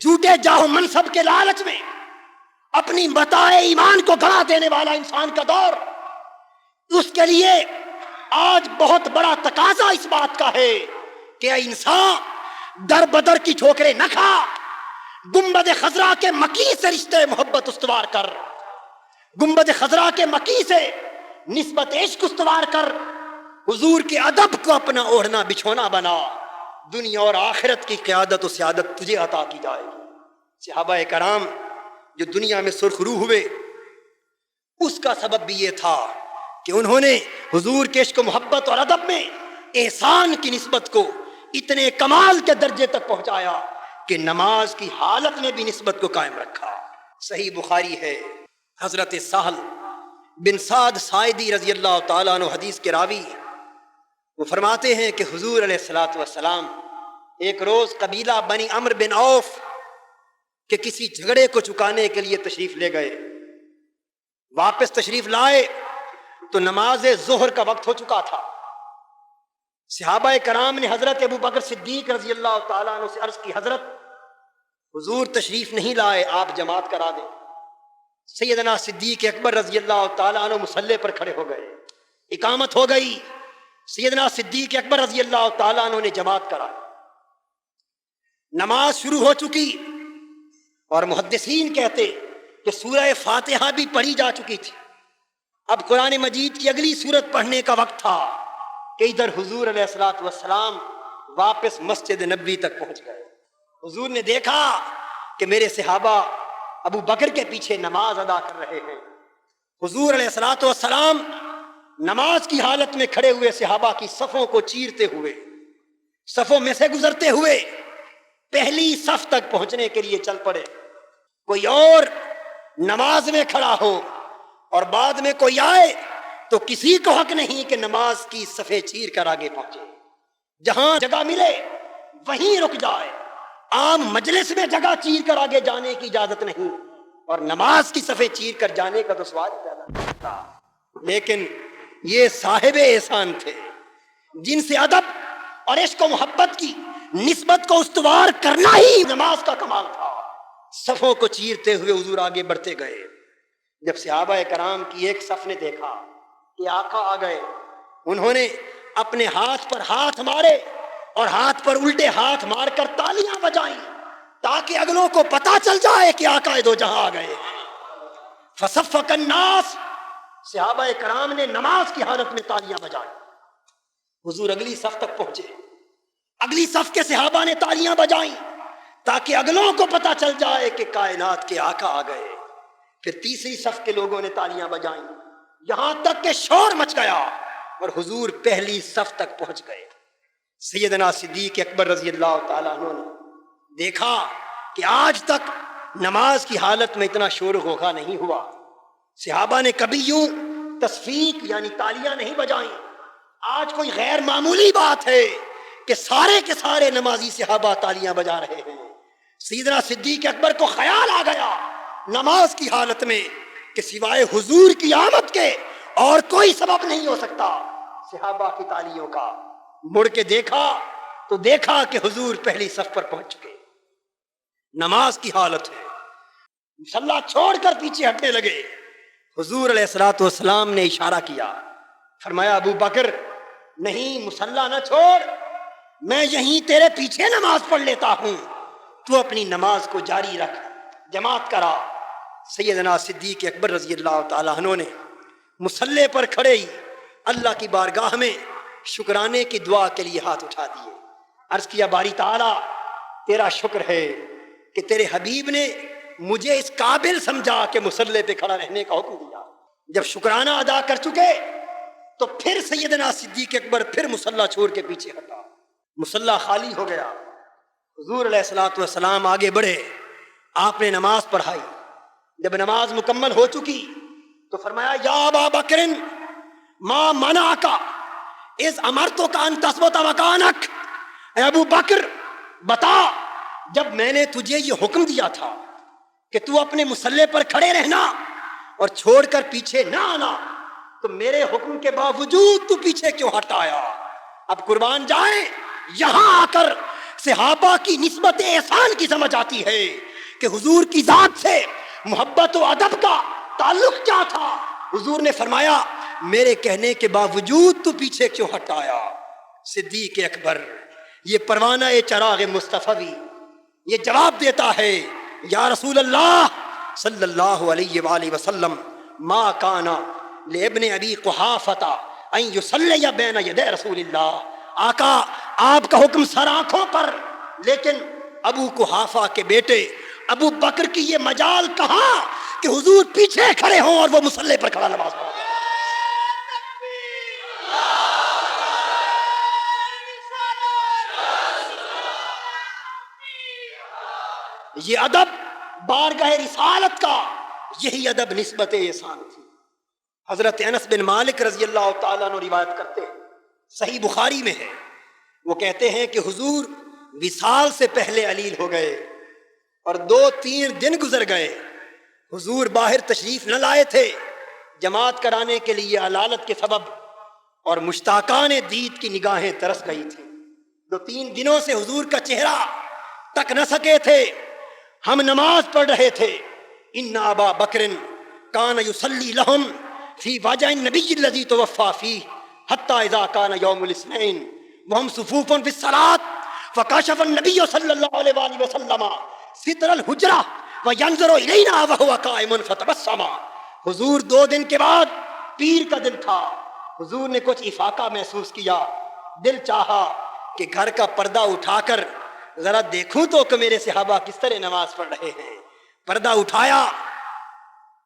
جھوٹے جاہ و منصب کے لالچ میں اپنی متاع ایمان کو گنوا دینے والا انسان کا دور، اس کے لیے آج بہت بڑا تقاضا اس بات کا ہے کہ اے انسان، در بدر کی ٹھوکریں نہ کھا، گنبد خضرا کے مکی سے رشتے محبت استوار کر، گنبد خضرا کے مکی سے نسبت عشق استوار کر، حضور کے ادب کو اپنا اوڑھنا بچھونا بنا، دنیا اور آخرت کی قیادت و سیادت تجھے عطا کی جائے گی۔ صحابہ کرام جو دنیا میں سرخ روح ہوئے، اس کا سبب بھی یہ تھا کہ انہوں نے حضور کے عشق و محبت اور ادب میں احسان کی نسبت کو اتنے کمال کے درجے تک پہنچایا کہ نماز کی حالت میں بھی نسبت کو قائم رکھا۔ صحیح بخاری ہے، حضرت سہل بن سعد ساعدی رضی اللہ تعالیٰ عنہ حدیث کے راوی، وہ فرماتے ہیں کہ حضور علیہ الصلوۃ والسلام ایک روز قبیلہ بنی عمرو بن عوف کہ کسی جھگڑے کو چکانے کے لیے تشریف لے گئے، واپس تشریف لائے تو نماز ظہر کا وقت ہو چکا تھا۔ صحابہ کرام نے حضرت ابو بکر صدیق رضی اللہ تعالیٰ عنہ سے عرض کی، حضرت حضور تشریف نہیں لائے، آپ جماعت کرا دیں۔ سیدنا صدیق اکبر رضی اللہ تعالیٰ عنہ مصلی پر کھڑے ہو گئے، اقامت ہو گئی، سیدنا صدیق اکبر رضی اللہ تعالیٰ عنہ نے جماعت کرائی، نماز شروع ہو چکی، اور محدثین کہتے کہ سورہ فاتحہ بھی پڑھی جا چکی تھی۔ اب قرآن مجید کی اگلی سورت پڑھنے کا وقت تھا کہ ادھر حضور علیہ الصلوۃ والسلام واپس مسجد نبوی تک پہنچ گئے۔ حضور نے دیکھا کہ میرے صحابہ ابو بکر کے پیچھے نماز ادا کر رہے ہیں۔ حضور علیہ الصلوۃ والسلام نماز کی حالت میں کھڑے ہوئے صحابہ کی صفوں کو چیرتے ہوئے، صفوں میں سے گزرتے ہوئے پہلی صف تک پہنچنے کے لیے چل پڑے۔ کوئی اور نماز میں کھڑا ہو اور بعد میں کوئی آئے تو کسی کو حق نہیں کہ نماز کی صفیں چیر کر آگے پہنچے، جہاں جگہ ملے وہیں رک جائے، عام مجلس میں جگہ چیر کر آگے جانے کی اجازت نہیں، اور نماز کی صفیں چیر کر جانے کا تو سوال ہی پیدا نہیں ہوتا۔ لیکن یہ صاحب احسان تھے جن سے ادب اور عشق و محبت کی نسبت کو استوار کرنا ہی نماز کا کمال تھا۔ صفوں کو چیرتے ہوئے حضور آگے بڑھتے گئے۔ جب صحابہ کرام کی ایک صف نے دیکھا کہ آقا آ گئے، انہوں نے اپنے ہاتھ پر ہاتھ مارے اور ہاتھ پر الٹے ہاتھ مار کر تالیاں بجائیں تاکہ اگلوں کو پتا چل جائے کہ آقا دو جہاں آ گئے۔ فصفق الناس، صحابہ کرام نے نماز کی حالت میں تالیاں بجائیں۔ حضور اگلی صف تک پہنچے، اگلی صف کے صحابہ نے تالیاں بجائیں تاکہ اگلوں کو پتا چل جائے کہ کائنات کے آقا آ گئے۔ پھر تیسری صف کے لوگوں نے تالیاں بجائیں، یہاں تک کہ شور مچ گیا اور حضور پہلی صف تک پہنچ گئے۔ سیدنا صدیق اکبر رضی اللہ تعالیٰ عنہ نے دیکھا کہ آج تک نماز کی حالت میں اتنا شور و غوغا نہیں ہوا، صحابہ نے کبھی یوں تصفیق یعنی تالیاں نہیں بجائیں۔ آج کوئی غیر معمولی بات ہے کہ سارے کے سارے نمازی صحابہ تالیاں بجا رہے ہیں۔ سیدنا صدیق اکبر کو خیال آ گیا نماز کی حالت میں کہ سوائے حضور کی آمد کے اور کوئی سبب نہیں ہو سکتا صحابہ کی تالیوں کا۔ مڑ کے دیکھا تو دیکھا کہ حضور پہلی صف پر پہنچ چکے، نماز کی حالت ہے، مصلی چھوڑ کر پیچھے ہٹنے لگے۔ حضور علیہ الصلوۃ والسلام نے اشارہ کیا، فرمایا ابو بکر نہیں، مصلی نہ چھوڑ، میں یہیں تیرے پیچھے نماز پڑھ لیتا ہوں، تو اپنی نماز کو جاری رکھ، جماعت کرا۔ سیدنا صدیق اکبر رضی اللہ تعالیٰ عنہ نے مصلی پر کھڑے ہی اللہ کی بارگاہ میں شکرانے کی دعا کے لیے ہاتھ اٹھا دیے، عرض کیا باری تعالیٰ تیرا شکر ہے کہ تیرے حبیب نے مجھے اس قابل سمجھا کہ مصلی پہ کھڑا رہنے کا حکم دیا۔ جب شکرانہ ادا کر چکے تو پھر سیدنا صدیق اکبر پھر مصلی چھوڑ کے پیچھے ہٹا، مصلی خالی ہو گیا۔ حضور علیہ الصلوۃ والسلام آگے بڑھے، آپ نے نماز پڑھائی۔ جب نماز مکمل ہو چکی تو فرمایا یا ابا بکر ما منعک اذ امرتک ان تثبت مکانک، اے ابو بکر بتا، جب میں نے تجھے یہ حکم دیا تھا کہ تو اپنے مصلی پر کھڑے رہنا اور چھوڑ کر پیچھے نہ آنا، تو میرے حکم کے باوجود تو پیچھے کیوں ہٹ آیا؟ اب قربان جائیں، یہاں آ کر صحابہ کی نسبت احسان کی سمجھ آتی ہے کہ حضور کی ذات سے محبت و ادب کا تعلق کیا تھا۔ حضور نے فرمایا میرے کہنے کے باوجود تو پیچھے کیوں ہٹ آیا؟ صدیق اکبر یہ پروانہ چراغ مصطفی یہ جواب دیتا ہے، یا رسول اللہ صلی اللہ علیہ وآلہ وسلم ما کانا لابن ابی قحافہ ان یصلی بین یدی رسول اللہ، آقا آپ کا حکم سر آنکھوں پر، لیکن ابو قحافہ کے بیٹے ابو بکر کی یہ مجال کہاں کہ حضور پیچھے کھڑے ہوں اور وہ مصلی پر کھڑا نماز پڑھیں۔ یہ ادب بارگاہ رسالت کا، یہی ادب نسبت احسان تھی۔ حضرت انس بن مالک رضی اللہ تعالیٰ عنہ روایت کرتے ہیں، صحیح بخاری میں ہے، وہ کہتے ہیں کہ حضور وصال سے پہلے علیل ہو گئے اور 2-3 دن گزر گئے، حضور باہر تشریف نہ لائے تھے جماعت کرانے کے لیے علالت کے سبب، اور مشتاقان دید کی نگاہیں ترس گئی تھیں۔ 2-3 دنوں سے حضور کا چہرہ تک نہ سکے تھے، ہم نماز پڑھ رہے تھے، ان ابا بکر کان یصلی لہم فی وجع النبی الذی توفی فیہ حتی اذا کان یوم الاثنین وہم صفوف فی الصلاۃ فکشف النبی صلی اللہ علیہ وآلہ وسلم ستر الحجرہ وینظر الینا وہو قائم فتبسم۔ حضور 2 دن کے بعد، پیر کا دن تھا، حضور نے کچھ افاقہ محسوس کیا، دل چاہا کہ گھر کا پردہ اٹھا کر ذرا دیکھوں تو کہ میرے صحابہ کس طرح نماز پڑھ رہے ہیں۔ پردہ اٹھایا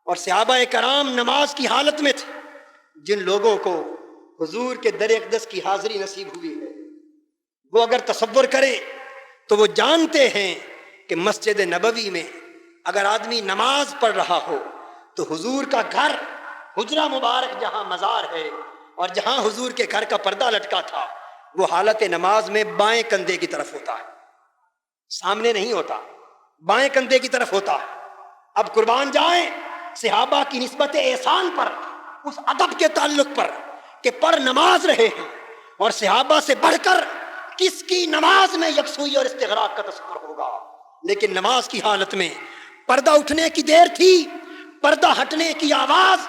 اور صحابہ کرام نماز کی حالت میں تھے۔ جن لوگوں کو حضور کے در اقدس کی حاضری نصیب ہوئی ہے، وہ اگر تصور کریں تو وہ جانتے ہیں کہ مسجد نبوی میں اگر آدمی نماز پڑھ رہا ہو تو حضور کا گھر، حجرہ مبارک جہاں مزار ہے اور جہاں حضور کے گھر کا پردہ لٹکا تھا، وہ حالت نماز میں بائیں کندھے کی طرف ہوتا ہے، سامنے نہیں ہوتا، بائیں کندھے کی طرف ہوتا ہے۔ اب قربان جائیں صحابہ کی نسبت احسان پر، اس ادب کے تعلق پر کہ پڑھ نماز رہے ہیں، اور صحابہ سے بڑھ کر کس کی نماز میں یکسوئی اور استغراق کا تصور ہوگا۔ لیکن نماز کی حالت میں پردہ اٹھنے کی دیر تھی، پردہ ہٹنے کی آواز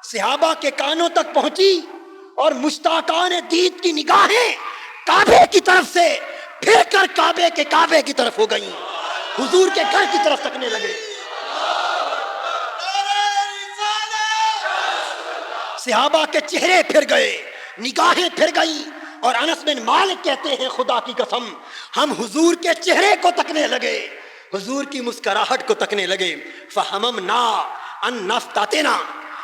صحابہ کے کانوں تک پہنچی اور مشتاقان دید کی نگاہیں کعبے کی طرف سے پھر کر کعبے کی طرف ہو گئیں، حضور کے گھر کی طرف تکنے لگے۔ صحابہ کے چہرے پھر گئے، نگاہیں پھر گئیں، اور انس بن مالک کہتے ہیں خدا کی قسم ہم حضور کے چہرے کو تکنے لگے، حضور کی مسکراہٹ کو تکنے لگے۔ فہممنا ان نفتتنا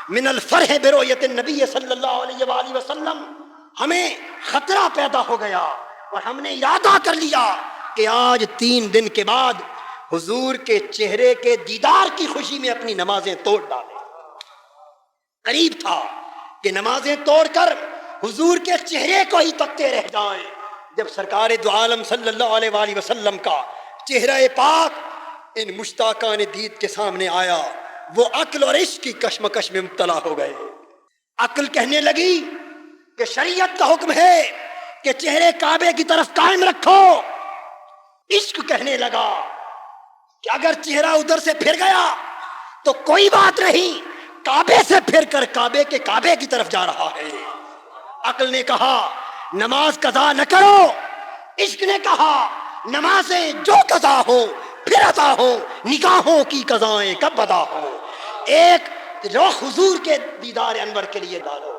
من الفرح برؤیت النبی صلی اللہ علیہ وآلہ وسلم، ہمیں خطرہ پیدا ہو گیا اور ہم نے ارادہ کر لیا کہ آج 3 دن کے بعد حضور کے چہرے کے دیدار کی خوشی میں اپنی نمازیں توڑ ڈالیں۔ قریب تھا کہ نمازیں توڑ کر حضور کے چہرے کو ہی تکتے رہ جائیں، جب سرکار دو عالم صلی اللہ علیہ وآلہ وسلم کا چہرہ پاک ان مشتاقان دید کے سامنے آیا، وہ عقل اور عشق کی کشمکش میں مبتلا ہو گئے۔ عقل کہنے لگی کہ شریعت کا حکم ہے کہ چہرے کعبے کی طرف قائم رکھو، عشق کہنے لگا کہ اگر چہرہ ادھر سے پھر گیا تو کوئی بات نہیں، کعبے سے پھر کر کعبے کی طرف جا رہا ہے۔ عقل نے کہا نماز قضا نہ کرو، عشق نے کہا نمازیں جو قضا ہو پھر ادا ہو، نگاہوں کی قضائیں کب ادا ہو، ایک رخ حضور کے دیدار انور کے لیے ڈالو،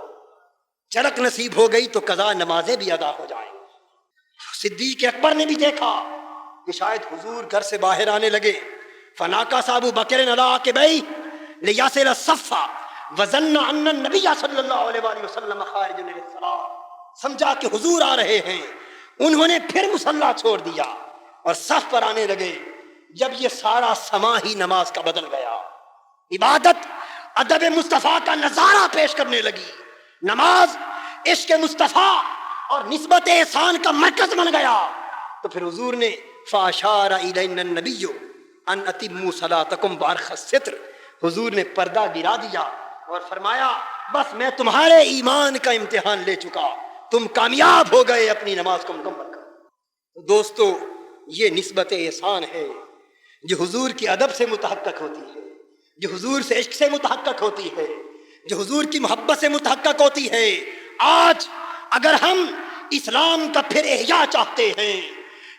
جھلک نصیب ہو گئی تو قضا نمازیں بھی ادا ہو جائیں۔ صدیق اکبر نے بھی دیکھا کہ شاید حضور گھر سے باہر آنے لگے، فناکا ابو بکر علی عقبیہ لیصل الصف وظن ان النبی صلی اللہ علیہ وآلہ وسلم خارج للصلاۃ، سمجھا کہ حضور آ رہے ہیں، انہوں نے پھر مصلی چھوڑ دیا اور صف پر آنے لگے۔ جب یہ سارا سما ہی نماز کا بدل گیا، عبادت ادب مصطفیٰ کا نظارہ پیش کرنے لگی۔ نماز عشق مصطفیٰ اور نسبت احسان کا مرکز بن گیا۔ تو پھر حضور نے فاشار الینا النبی ان اتموا صلاتکم بارخ الستر، حضور نے پردہ گرا دیا اور فرمایا بس میں تمہارے ایمان کا امتحان لے چکا، تم کامیاب ہو گئے، اپنی نماز کو مکمل کرو۔ دوستو یہ نسبت احسان ہے جو حضور کی ادب سے متحقق ہوتی ہے، جو حضور سے عشق سے متحقق ہوتی ہے، جو حضور کی محبت سے متحقق ہوتی ہے۔ آج اگر ہم اسلام کا پھر احیاء چاہتے ہیں،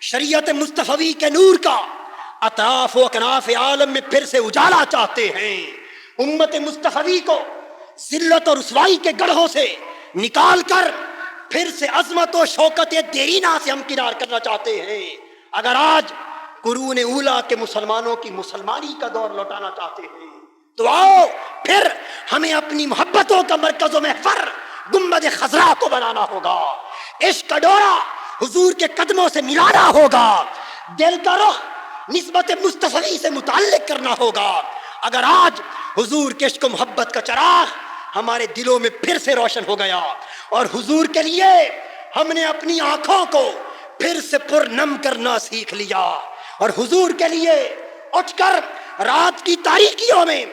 شریعت مصطفی کے نور کا اطراف و اکناف عالم میں پھر سے اجالا چاہتے ہیں، امت مصطفی کو ذلت اور رسوائی کے گڑھوں سے نکال کر پھر سے عظمت و شوکت دیرینہ سے ہم کنار کرنا چاہتے ہیں، اگر آج قرون اولا کے مسلمانوں کی مسلمانی کا دور لوٹانا چاہتے ہیں، تو آؤ پھر ہمیں اپنی محبتوں کا مرکز و محور گنبد خضرا کو بنانا ہوگا، عشق کا ڈورا حضور کے قدموں سے ملانا ہوگا، دل کا رخ نسبت مصطفی سے متعلق کرنا ہوگا۔ اگر آج حضور کے عشق و محبت کا چراغ ہمارے دلوں میں پھر سے روشن ہو گیا اور حضور کے لیے ہم نے اپنی آنکھوں کو پھر سے پرنم کرنا سیکھ لیا اور حضور کے لیے اٹھ کر رات کی تاریکیوں میں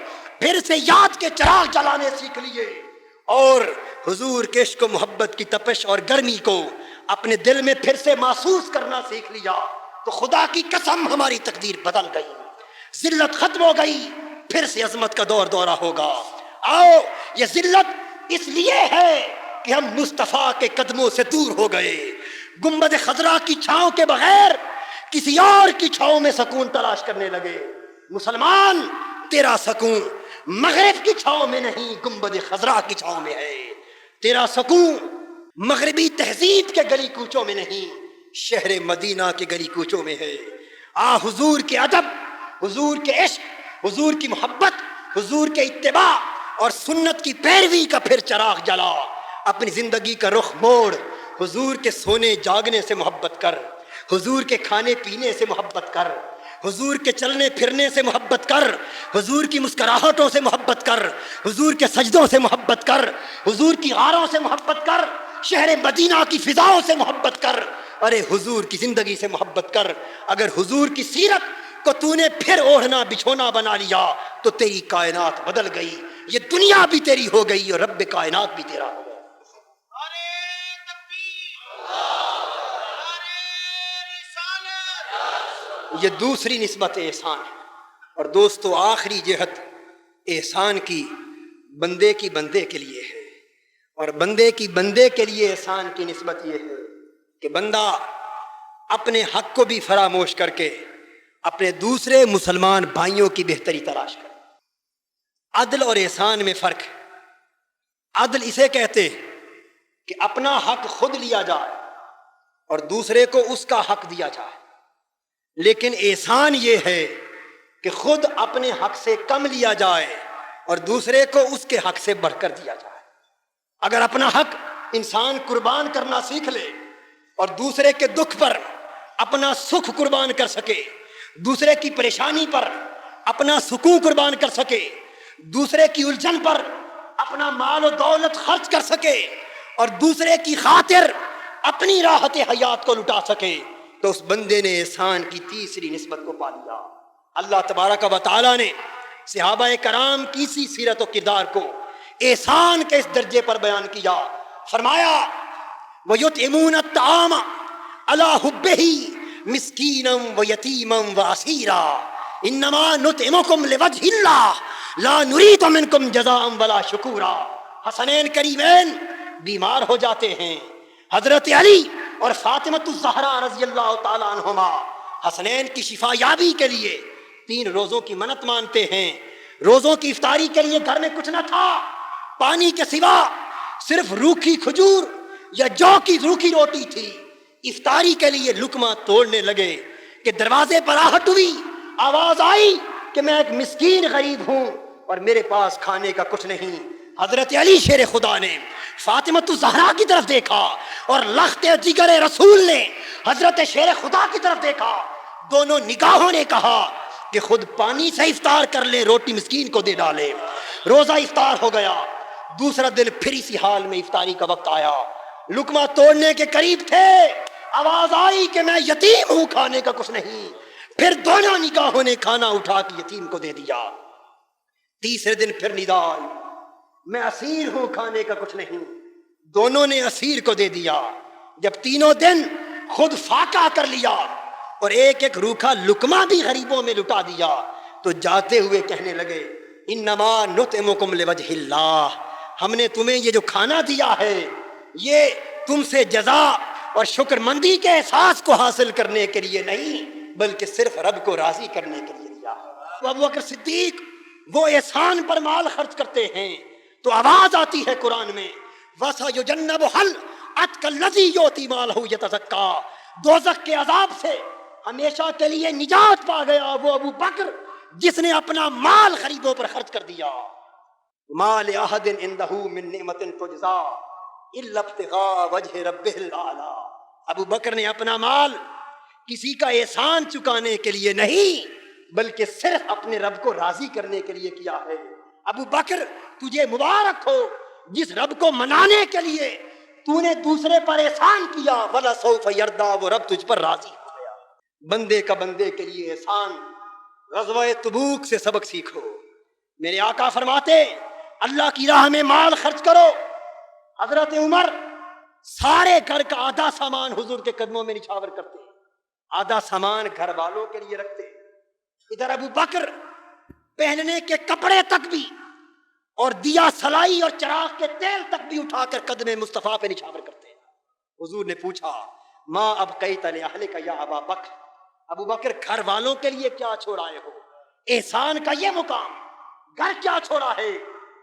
پھر سے یاد کے چراغ جلانے سیکھ لیے اور حضور کے عشق و محبت کی تپش اور گرمی کو اپنے دل میں پھر سے محسوس کرنا سیکھ لیا، تو خدا کی قسم ہماری تقدیر بدل گئی، ذلت ختم ہو گئی، پھر سے عظمت کا دور دورہ ہوگا۔ آؤ یہ ذلت اس لیے ہے کہ ہم مصطفیٰ کے قدموں سے دور ہو گئے، گنبد خضرا کی چھاؤں کے بغیر کسی اور کی چھاؤں میں سکون تلاش کرنے لگے۔ مسلمان تیرا سکون مغرب کی چھاؤں میں نہیں، گنبد خضرا کی چھاؤں میں ہے، تیرا سکون مغربی تہذیب کے گلی کوچوں میں نہیں، شہر مدینہ کے گلی کوچوں میں ہے۔ حضور کے ادب، حضور کے عشق، حضور کی محبت، حضور کے اتباع اور سنت کی پیروی کا پھر چراغ جلا، اپنی زندگی کا رخ موڑ، حضور کے سونے جاگنے سے محبت کر، حضور کے کھانے پینے سے محبت کر، حضور کے چلنے پھرنے سے محبت کر، حضور کی مسکراہٹوں سے محبت کر، حضور کے سجدوں سے محبت کر، حضور کی غاروں سے محبت کر، شہر مدینہ کی فضاؤں سے محبت کر، ارے حضور کی زندگی سے محبت کر۔ اگر حضور کی سیرت کو تو نے پھر اوڑھنا بچھونا بنا لیا تو تیری کائنات بدل گئی، یہ دنیا بھی تیری ہو گئی اور رب کائنات بھی تیرا ہو گیا۔ یہ دوسری نسبت احسان ہے۔ اور دوستو آخری جہت احسان کی بندے کی بندے کے لیے ہے، اور بندے کی بندے کے لیے احسان کی نسبت یہ ہے کہ بندہ اپنے حق کو بھی فراموش کر کے اپنے دوسرے مسلمان بھائیوں کی بہتری تلاش کرے۔ عدل اور احسان میں فرق ہے۔ عدل اسے کہتے ہیں کہ اپنا حق خود لیا جائے اور دوسرے کو اس کا حق دیا جائے، لیکن احسان یہ ہے کہ خود اپنے حق سے کم لیا جائے اور دوسرے کو اس کے حق سے بڑھ کر دیا جائے۔ اگر اپنا حق انسان قربان کرنا سیکھ لے اور دوسرے کے دکھ پر اپنا سکھ قربان کر سکے، دوسرے کی پریشانی پر اپنا سکون قربان کر سکے، دوسرے کی الجھن پر اپنا مال و دولت خرچ کر سکے اور دوسرے کی خاطر اپنی راحت حیات کو لٹا سکے، تو اس بندے نے احسان کی تیسری نسبت کو پا لیا۔ اللہ تبارک و تعالیٰ نے صحابہ کرام کی اسی سیرت و کردار کو احسان کے اس درجے پر بیان کیا، فرمایا وَيُطْعِمُونَ الطَّعَامَ عَلَىٰ حُبِّهِ مِسْكِينًا وَيَتِيمًا وَأَسِيرًا إِنَّمَا نُطْعِمُكُمْ لِوَجْهِ اللَّهِ لَا نُرِيدُ مِنْكُمْ جَزَاءً وَلَا شُكُورًا۔ حسنین کریمین بیمار ہو جاتے ہیں، حضرت علی اور فاطمۃ الزہرا رضی اللہ تعالیٰ عنہما حسنین کی شفا یابی کے لیے 3 روزوں کی منت مانتے ہیں۔ روزوں کی افطاری کے لیے گھر میں کچھ نہ تھا، پانی کے سوا صرف روکھی کھجور یا جو کی روکھی روٹی تھی۔ افطاری کے لیے لقمہ توڑنے لگے کہ دروازے پر آہٹ ہوئی، آواز آئی کہ میں ایک مسکین غریب ہوں اور میرے پاس کھانے کا کچھ نہیں۔ حضرت علی شیر خدا نے فاطمۃ الزہرا کی طرف دیکھا اور لخت جگر رسول نے حضرت شیر خدا کی طرف دیکھا، دونوں نگاہوں نے کہا کہ خود پانی سے افطار کر لے، روٹی مسکین کو دے ڈالے۔ روزہ افطار ہو گیا، دوسرا دن پھر اسی حال میں افطاری کا وقت آیا، لقمہ توڑنے کے قریب تھے، آواز آئی کہ میں یتیم ہوں، کھانے کا کچھ نہیں، پھر دونوں نگاہوں نے کھانا اٹھا کے یتیم کو دے دیا، تیسرے دن پھر ندا آئی، میں اسیر ہوں، کھانے کا کچھ نہیں، دونوں نے اسیر کو دے دیا، جب تینوں دن خود فاقہ کر لیا اور ایک ایک روکھا لقمہ بھی غریبوں میں لٹا دیا، تو جاتے ہوئے کہنے لگے انما نطعمکم لوجہ اللہ، ہم نے تمہیں یہ جو کھانا دیا ہے یہ تم سے جزا اور شکر مندی کے احساس کو حاصل کرنے کے لیے نہیں بلکہ صرف رب کو راضی کرنے کے لیے دیا ہے۔ ابو بکر صدیق وہ احسان پر مال خرچ کرتے ہیں تو آواز آتی ہے قرآن میں وَسَيُجَنَّبُهَا الْأَتْقَى الَّذِي يُؤْتِي مَالَهُ يَتَزَكَّىٰ، دوزخ کے عذاب سے ہمیشہ کے لیے نجات پا گیا وہ ابو بکر جس نے اپنا مال غریبوں پر خرچ کر دیا۔ مَا لِأَحَدٍ عِندَهُ مِن نِعْمَةٍ تُجْزَىٰ إِلَّا ابْتِغَاءَ وَجْهِ رَبِّهِ الْأَعْلَىٰ، ابو بکر نے اپنا مال کسی کا احسان چکانے کے لیے نہیں بلکہ صرف اپنے رب کو راضی کرنے کے لیے کیا ہے۔ ابو بکر تجھے مبارک ہو جس رب کو منانے کے لیے تو نے دوسرے پر احسان کیا، وَلَسَوْفَ يَرْضَىٰ، وہ رب تجھ پر راضی ہو گیا۔ بندے کا بندے کے لیے احسان، غزوہ تبوک سے سبق سیکھو۔ میرے آقا فرماتے اللہ کی راہ میں مال خرچ کرو، حضرت عمر سارے گھر کا آدھا سامان حضور کے قدموں میں نچھاور کرتے، آدھا سامان گھر والوں کے لیے رکھتے، ادھر ابو بکر پہننے کے کپڑے تک بھی اور دیا سلائی اور چراغ کے تیل تک بھی اٹھا کر قدم مصطفیٰ پہ نچھاور کرتے۔ حضور نے پوچھا ماں ابقیت لأہلک یا ابا بکر، ابو بکر گھر والوں کے لیے کیا چھوڑائے ہو؟ احسان کا یہ مقام، گھر کیا چھوڑا ہے؟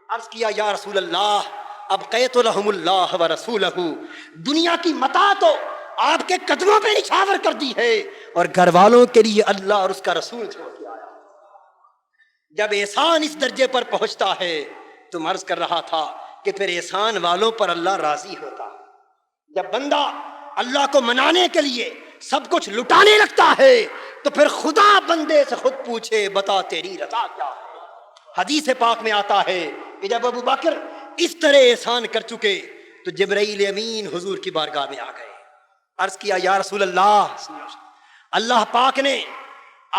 عرض کیا یا رسول اللہ ابقیت لہم اللہ ورسولہ، دنیا کی متاع تو آپ کے قدموں پہ نچھاور کر دی ہے اور گھر والوں کے لیے اللہ اور اس کا رسول چھوڑ کے آیا۔ جب احسان اس درجے پر پہنچتا ہے تو عرض کر رہا تھا کہ پھر احسان والوں پر اللہ راضی ہوتا۔ جب بندہ اللہ کو منانے کے لیے سب کچھ لٹانے لگتا ہے تو پھر خدا بندے سے خود پوچھے بتا تیری رضا کیا ہے۔ حدیث پاک میں آتا ہے کہ جب ابو بکر اس طرح احسان کر چکے تو جبرائیل امین حضور کی بارگاہ میں آ گئے، عرض کیا یا رسول اللہ، اللہ پاک نے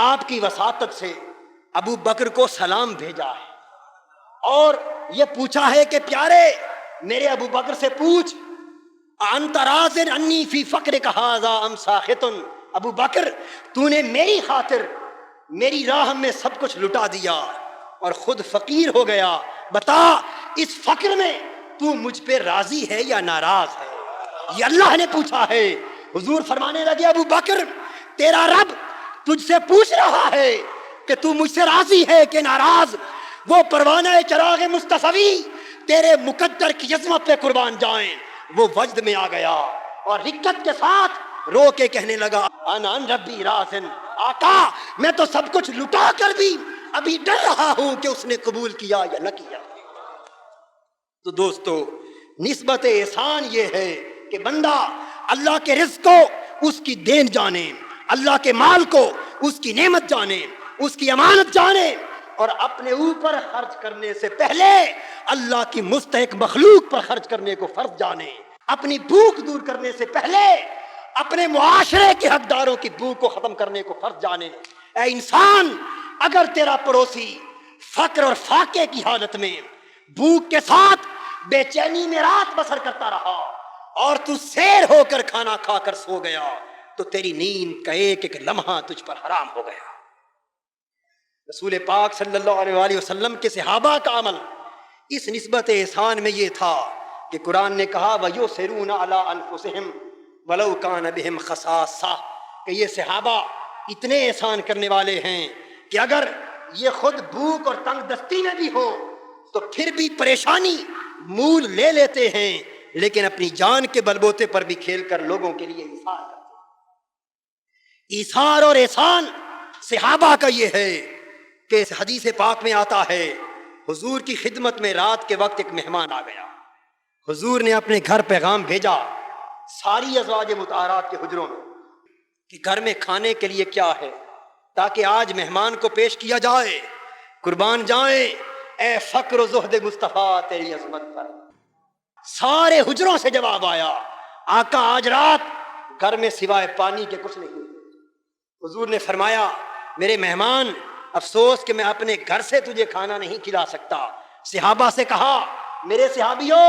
آپ کی وساطت سے ابو بکر کو سلام بھیجا ہے اور یہ پوچھا ہے کہ پیارے میرے ابو بکر سے پوچھ انت راض انی فی فقرک ھذا ام ساخط، ابو بکر تو نے میری خاطر میری راہ میں سب کچھ لٹا دیا اور خود فقیر ہو گیا، بتا اس فقر میں تو مجھ پہ راضی ہے یا ناراض ہے؟ یہ اللہ نے پوچھا ہے۔ حضور فرمانے لگے ابو بکر تیرا رب تجھ سے پوچھ رہا ہے کہ تو مجھ سے راضی ہے کہ ناراض، وہ پروانہ چراغ مصطفی تیرے مقدر کی عظمت پہ قربان جائیں۔ وہ وجد میں آ گیا اور رکت کے ساتھ رو کے کہنے لگا انا ربی راضن، آقا میں تو سب کچھ لٹا کر بھی ابھی ڈر رہا ہوں کہ اس نے قبول کیا یا نہ کیا۔ تو دوستو نسبت احسان یہ ہے کہ بندہ اللہ کے رزق کو اس کی دین جانے، اللہ کے مال کو اس کی نعمت جانے، اس کی امانت جانے اور اپنے اوپر خرچ کرنے سے پہلے اللہ کی مستحق مخلوق پر خرچ کرنے کو فرض جانے، اپنی بھوک دور کرنے سے پہلے اپنے معاشرے کے حقداروں کی بھوک کو ختم کرنے کو فرض جانے۔ اے انسان اگر تیرا پڑوسی فقر اور فاقے کی حالت میں بھوک کے ساتھ بے چینی میں رات بسر کرتا رہا اور تو سیر ہو کر کھانا کھا کر سو گیا تو تیری نیند کا ایک ایک لمحہ تجھ پر حرام ہو گیا۔ رسول پاک صلی اللہ علیہ وآلہ وسلم کے صحابہ کا عمل اس نسبت احسان میں یہ تھا کہ قرآن نے کہا وَيُؤْثِرُونَ عَلَىٰ أَنفُسِهِمْ وَلَوْ كَانَ بِهِمْ خَصَاصَةٌ، کہ یہ صحابہ اتنے احسان کرنے والے ہیں کہ اگر یہ خود بھوک اور تنگ دستی میں بھی ہو تو پھر بھی پریشانی مول لے لیتے ہیں لیکن اپنی جان کے بلبوتے پر بھی کھیل کر لوگوں کے لیے ایثار کرتے ہیں۔ ایثار اور احسان صحابہ کا یہ ہے کہ حدیث پاک میں آتا ہے حضور کی خدمت میں رات کے وقت ایک مہمان آ گیا، حضور نے اپنے گھر پیغام بھیجا ساری ازواج مطہرات کے حجروں میں کہ گھر میں کھانے کے لیے کیا ہے تاکہ آج مہمان کو پیش کیا جائے، قربان جائیں، اے فقر و زہد مصطفیٰ تیری عظمت پر۔ سارے حجروں سے جواب آیا، آقا آج رات گھر میں سوائے پانی کے کچھ نہیں۔ حضور نے فرمایا میرے مہمان، افسوس کہ میں اپنے گھر سے تجھے کھانا نہیں کھلا سکتا۔ صحابہ سے کہا میرے صحابیوں،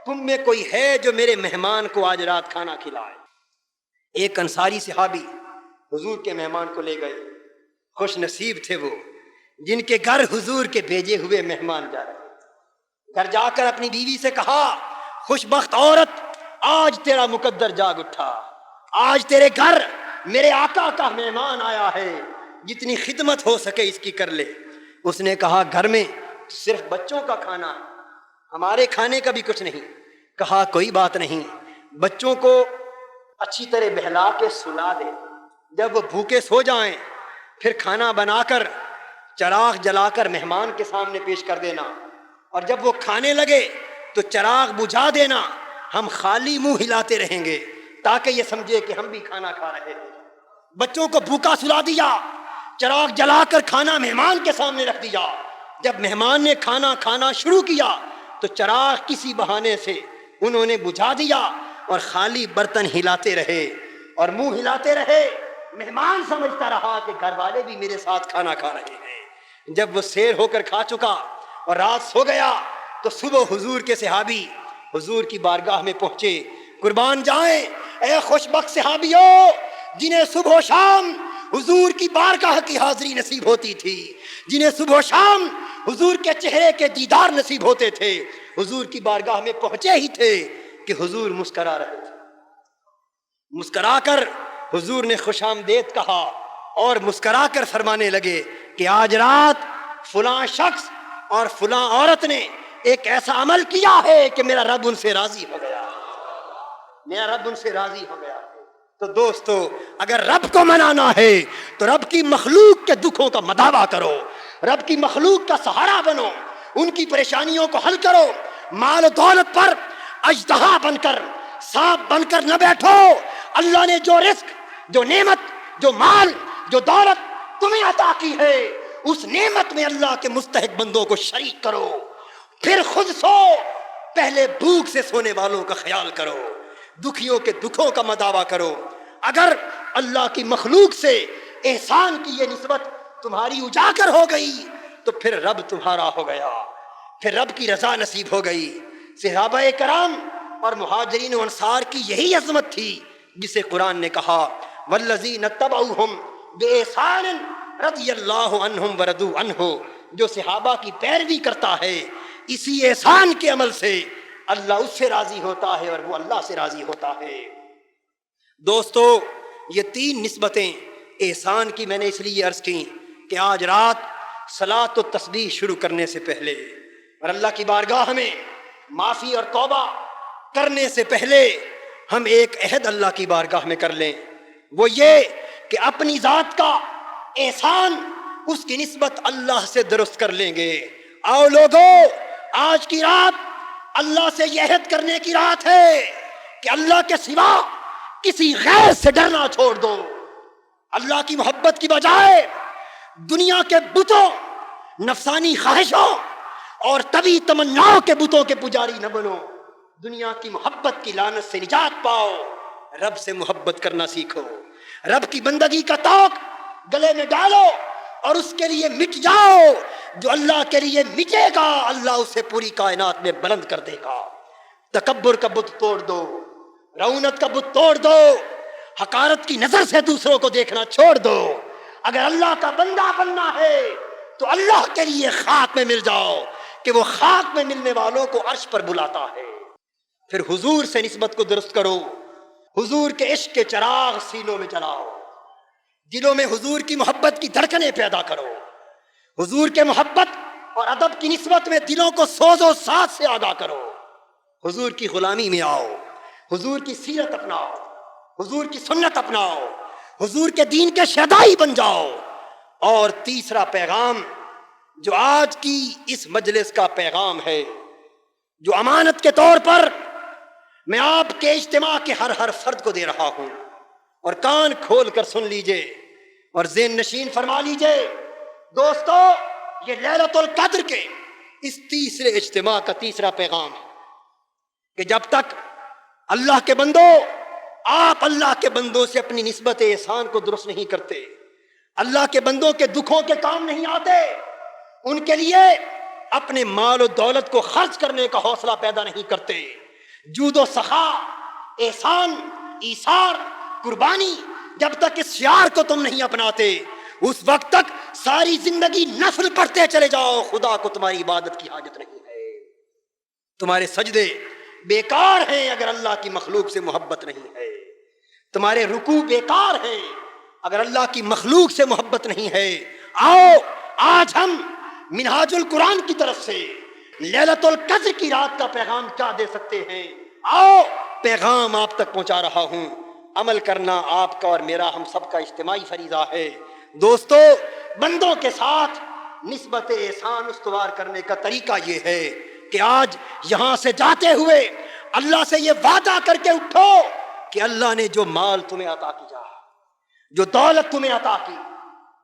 تم میں کوئی ہے جو میرے مہمان کو آج رات کھانا کھلائے؟ ایک انصاری صحابی حضور کے مہمان کو لے گئے۔ خوش نصیب تھے وہ جن کے گھر حضور کے بھیجے ہوئے مہمان جا رہے۔ گھر جا کر اپنی بیوی سے کہا خوش بخت عورت، آج تیرا مقدر جاگ اٹھا، آج تیرے گھر میرے آقا کا مہمان آیا ہے، جتنی خدمت ہو سکے اس کی کر لے۔ اس نے کہا گھر میں صرف بچوں کا کھانا ہے، ہمارے کھانے کا بھی کچھ نہیں۔ کہا کوئی بات نہیں، بچوں کو اچھی طرح بہلا کے سلا دے، جب وہ بھوکے سو جائیں پھر کھانا بنا کر چراغ جلا کر مہمان کے سامنے پیش کر دینا، اور جب وہ کھانے لگے تو چراغ بجھا دینا، ہم خالی منہ ہلاتے رہیں گے تاکہ یہ سمجھے کہ ہم بھی کھانا کھا رہے ہیں۔ بچوں کو بھوکا سلا دیا، چراغ جلا کر کھانا مہمان کے سامنے رکھ دیا۔ جب مہمان نے کھانا کھانا شروع کیا تو چراغ کسی بہانے سے انہوں نے بجھا دیا اور خالی برتن ہلاتے رہے اور منہ ہلاتے رہے۔ مہمان سمجھتا رہا کہ گھر والے بھی میرے ساتھ کھانا کھا رہے ہیں۔ جب وہ سیر ہو کر کھا چکا اور رات سو گیا تو صبح حضور کے صحابی حضور کی بارگاہ میں پہنچے۔ قربان جائیں اے خوش بخت صحابیوں جنہیں صبح و شام حضور کی بارگاہ کی حاضری نصیب ہوتی تھی، جنہیں صبح و شام حضور کے چہرے کے دیدار نصیب ہوتے تھے، حضور کی بارگاہ میں پہنچے ہی تھے کہ حضور مسکرا رہے تھے۔ مسکرا کر حضور نے خوش آمدید کہا اور مسکرا کر فرمانے لگے کہ آج رات فلاں شخص اور فلاں عورت نے ایک ایسا عمل کیا ہے کہ میرا رب ان سے راضی ہو گیا، میرا رب ان سے راضی ہو گیا۔ تو دوستو اگر رب کو منانا ہے تو رب کی مخلوق کے دکھوں کا مداوا کرو، رب کی مخلوق کا سہارا بنو، ان کی پریشانیوں کو حل کرو۔ مال و دولت پر اژدہا بن کر سانپ بن کر نہ بیٹھو۔ اللہ نے جو رزق، جو نعمت، جو مال، جو دولت تمہیں عطا کی ہے، اس نعمت میں اللہ کے مستحق بندوں کو شریک کرو، پھر خود سو۔ پہلے بھوک سے سونے والوں کا خیال کرو، دکھیوں کے دکھوں کا مداوا کرو۔ اگر اللہ کی مخلوق سے احسان کی یہ نسبت تمہاری اجاگر ہو گئی تو پھر رب تمہارا ہو گیا، پھر رب کی رضا نصیب ہو گئی۔ صحابہ کرام اور مہاجرین و انصار کی یہی عظمت تھی جسے قرآن نے کہا والذین اتبعوہم بإحسان رضی اللہ عنہم ورضوا عنہ۔ جو صحابہ کی پیروی کرتا ہے اسی احسان کے عمل سے اللہ اس سے راضی ہوتا ہے اور وہ اللہ سے راضی ہوتا ہے۔ دوستو یہ تین نسبتیں احسان کی میں نے اس لیے عرض کی کہ آج رات صلاۃ و تسبیح شروع کرنے سے پہلے اور اللہ کی بارگاہ میں معافی اور توبہ کرنے سے پہلے ہم ایک عہد اللہ کی بارگاہ میں کر لیں، وہ یہ کہ اپنی ذات کا احسان اس کی نسبت اللہ سے درست کر لیں گے۔ آؤ لوگو، آج کی رات اللہ سے یہ عہد کرنے کی رات ہے کہ اللہ کے سوا کسی غیر سے ڈرنا چھوڑ دو۔ اللہ کی محبت کی بجائے دنیا کے بتوں، نفسانی خواہشوں اور طبی تمناؤں کے بتوں کے پجاری نہ بنو۔ دنیا کی محبت کی لعنت سے نجات پاؤ، رب سے محبت کرنا سیکھو، رب کی بندگی کا طوق گلے میں ڈالو اور اس کے لیے مٹ جاؤ۔ جو اللہ کے لیے مٹے گا اللہ اسے پوری کائنات میں بلند کر دے گا۔ تکبر کا بت توڑ دو، رعونت کا بت توڑ دو، حقارت کی نظر سے دوسروں کو دیکھنا چھوڑ دو۔ اگر اللہ کا بندہ بننا ہے تو اللہ کے لیے خاک میں مل جاؤ کہ وہ خاک میں ملنے والوں کو عرش پر بلاتا ہے۔ پھر حضور سے نسبت کو درست کرو، حضور کے عشق کے چراغ سینوں میں جلاؤ، دلوں میں حضور کی محبت کی دھڑکنیں پیدا کرو، حضور کے محبت اور ادب کی نسبت میں دلوں کو سوز و ساز سے آگاہ کرو، حضور کی غلامی میں آؤ، حضور کی سیرت اپناؤ، حضور کی سنت اپناؤ، حضور کے دین کے شہدائی بن جاؤ۔ اور تیسرا پیغام جو آج کی اس مجلس کا پیغام ہے، جو امانت کے طور پر میں آپ کے اجتماع کے ہر فرد کو دے رہا ہوں، اور کان کھول کر سن لیجئے اور ذہن نشین فرما لیجئے۔ دوستو یہ لیلۃ القدر کے اس تیسرے اجتماع کا تیسرا پیغام ہے کہ جب تک اللہ کے بندوں آپ اللہ کے بندوں سے اپنی نسبت احسان کو درست نہیں کرتے، اللہ کے بندوں کے دکھوں کے کام نہیں آتے، ان کے لیے اپنے مال و دولت کو خرچ کرنے کا حوصلہ پیدا نہیں کرتے، جود و سخا، احسان، ایثار، قربانی، جب تک اس شعار کو تم نہیں اپناتے اس وقت تک ساری زندگی نفل پڑھتے چلے جاؤ، خدا کو تمہاری عبادت کی حاجت نہیں ہے، تمہارے سجدے بیکار ہیں اگر اللہ کی مخلوق سے محبت نہیں ہے، تمہارے رکوع بیکار ہیں اگر اللہ کی مخلوق سے محبت نہیں ہے۔ آؤ آج ہم منہاج القرآن کی طرف سے لیلۃ القدر کی رات کا پیغام کیا دے سکتے ہیں، آؤ پیغام آپ تک پہنچا رہا ہوں۔ عمل کرنا آپ کا اور میرا، ہم سب کا اجتماعی فریضہ ہے۔ دوستو، بندوں کے ساتھ نسبت احسان استوار کرنے کا طریقہ یہ ہے کہ آج یہاں سے جاتے ہوئے اللہ سے یہ وعدہ کر کے اٹھو کہ اللہ نے جو مال تمہیں عطا کیا، جو دولت تمہیں عطا کی،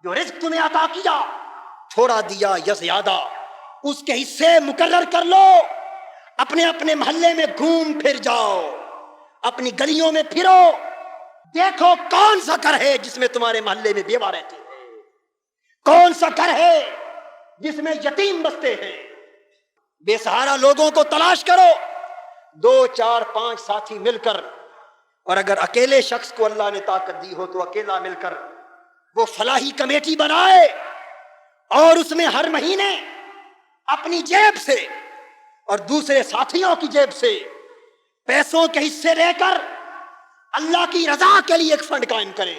جو رزق تمہیں عطا کیا، تھوڑا دیا یا زیادہ، اس کے حصے مقرر کر لو، اپنے اپنے محلے میں گھوم پھر جاؤ، اپنی گلیوں میں پھرو، دیکھو کون سا گھر ہے جس میں تمہارے محلے میں بیوہ رہتی ہے، کون سا گھر ہے جس میں یتیم بستے ہیں، بے سہارا لوگوں کو تلاش کرو، 2 4 5 ساتھی مل کر، اور اگر اکیلے شخص کو اللہ نے طاقت دی ہو تو اکیلا مل کر وہ فلاحی کمیٹی بنائے اور اس میں ہر مہینے اپنی جیب سے اور دوسرے ساتھیوں کی جیب سے پیسوں کے حصے لے کر اللہ کی رضا کے لیے ایک فنڈ قائم کرے،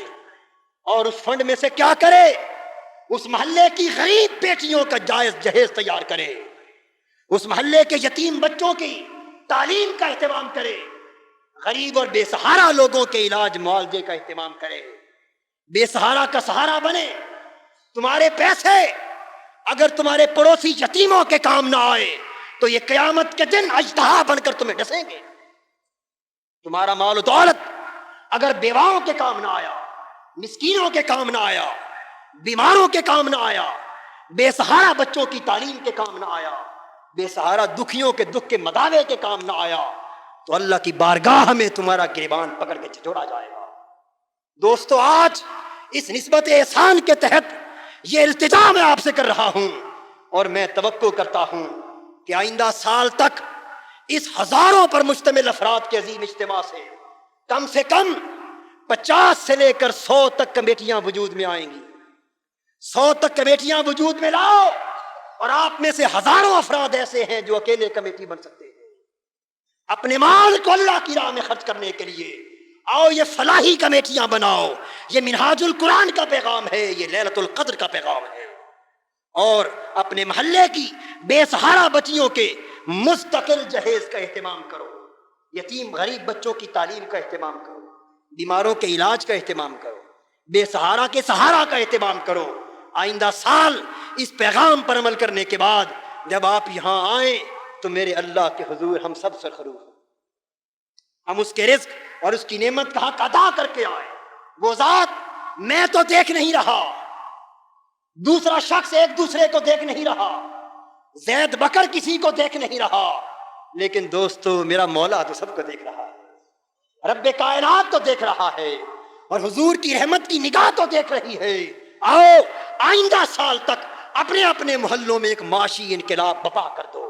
اور اس فنڈ میں سے کیا کرے، اس محلے کی غریب بیٹیوں کا جائز جہیز تیار کرے، اس محلے کے یتیم بچوں کی تعلیم کا اہتمام کرے، غریب اور بے سہارا لوگوں کے علاج معالجے کا اہتمام کرے، بے سہارا کا سہارا بنے۔ تمہارے پیسے اگر تمہارے پڑوسی یتیموں کے کام نہ آئے تو یہ قیامت کے دن اژدہا بن کر تمہیں ڈسیں گے۔ تمہارا مال و دولت اگر بیواؤں کے کام نہ آیا، مسکینوں کے کام نہ آیا، بیماروں کے کام نہ آیا، بے سہارا بچوں کی تعلیم کے کام نہ آیا، بے سہارا دکھیوں کے دکھ کے مداوے کے کام نہ آیا، تو اللہ کی بارگاہ میں تمہارا گریبان پکڑ کے چھوڑا جائے گا۔ دوستو، آج اس نسبت احسان کے تحت یہ التجا میں آپ سے کر رہا ہوں، اور میں توقع کرتا ہوں کہ آئندہ سال تک اس ہزاروں پر مشتمل افراد کے عظیم اجتماع سے کم 50 سے لے کر 100 تک کمیٹیاں وجود میں آئیں گی۔ 100 تک کمیٹیاں وجود میں لاؤ، اور آپ میں سے ہزاروں افراد ایسے ہیں جو اکیلے کمیٹی بن سکتے ہیں، اپنے مال کو اللہ کی راہ میں خرچ کرنے کے لیے آؤ یہ فلاحی کمیٹیاں بناؤ۔ یہ منہاج القرآن کا پیغام ہے، یہ لیلۃ القدر کا پیغام ہے، اور اپنے محلے کی بے سہارا بچیوں کے مستقل جہیز کا اہتمام کرو، یتیم غریب بچوں کی تعلیم کا اہتمام کرو، بیماروں کے علاج کا اہتمام کرو، بے سہارا کے سہارا کا اہتمام کرو۔ آئندہ سال اس پیغام پر عمل کرنے کے بعد جب آپ یہاں آئیں تو میرے اللہ کے حضور ہم سب سرخرو ہیں، ہم اس کے رزق اور اس کی نعمت کا حق ادا کر کے آئے۔ وہ ذات میں تو دیکھ نہیں رہا، دوسرا شخص ایک دوسرے کو دیکھ نہیں رہا، زید بکر کسی کو دیکھ نہیں رہا، لیکن دوستو میرا مولا تو سب کو دیکھ رہا ہے، رب کائنات تو دیکھ رہا ہے، اور حضور کی رحمت کی نگاہ تو دیکھ رہی ہے۔ آؤ آئندہ سال تک اپنے اپنے محلوں میں ایک معاشی انقلاب برپا کر دو،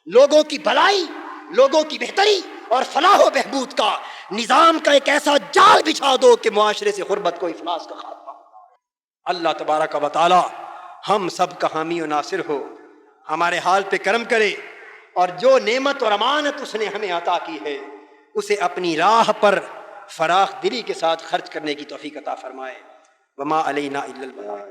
لوگوں کی بھلائی، لوگوں کی بہتری اور فلاح و بہبود کا نظام کا ایک ایسا جال بچھا دو کہ معاشرے سے غربت کو افلاس کا خاتمہ ہو۔ اللہ تبارک و تعالی ہم سب کا حامی و ناصر ہو، ہمارے حال پہ کرم کرے، اور جو نعمت اور امانت اس نے ہمیں عطا کی ہے اسے اپنی راہ پر فراخ دلی کے ساتھ خرچ کرنے کی توفیق عطا فرمائے۔ وما علینا الا البلاغ۔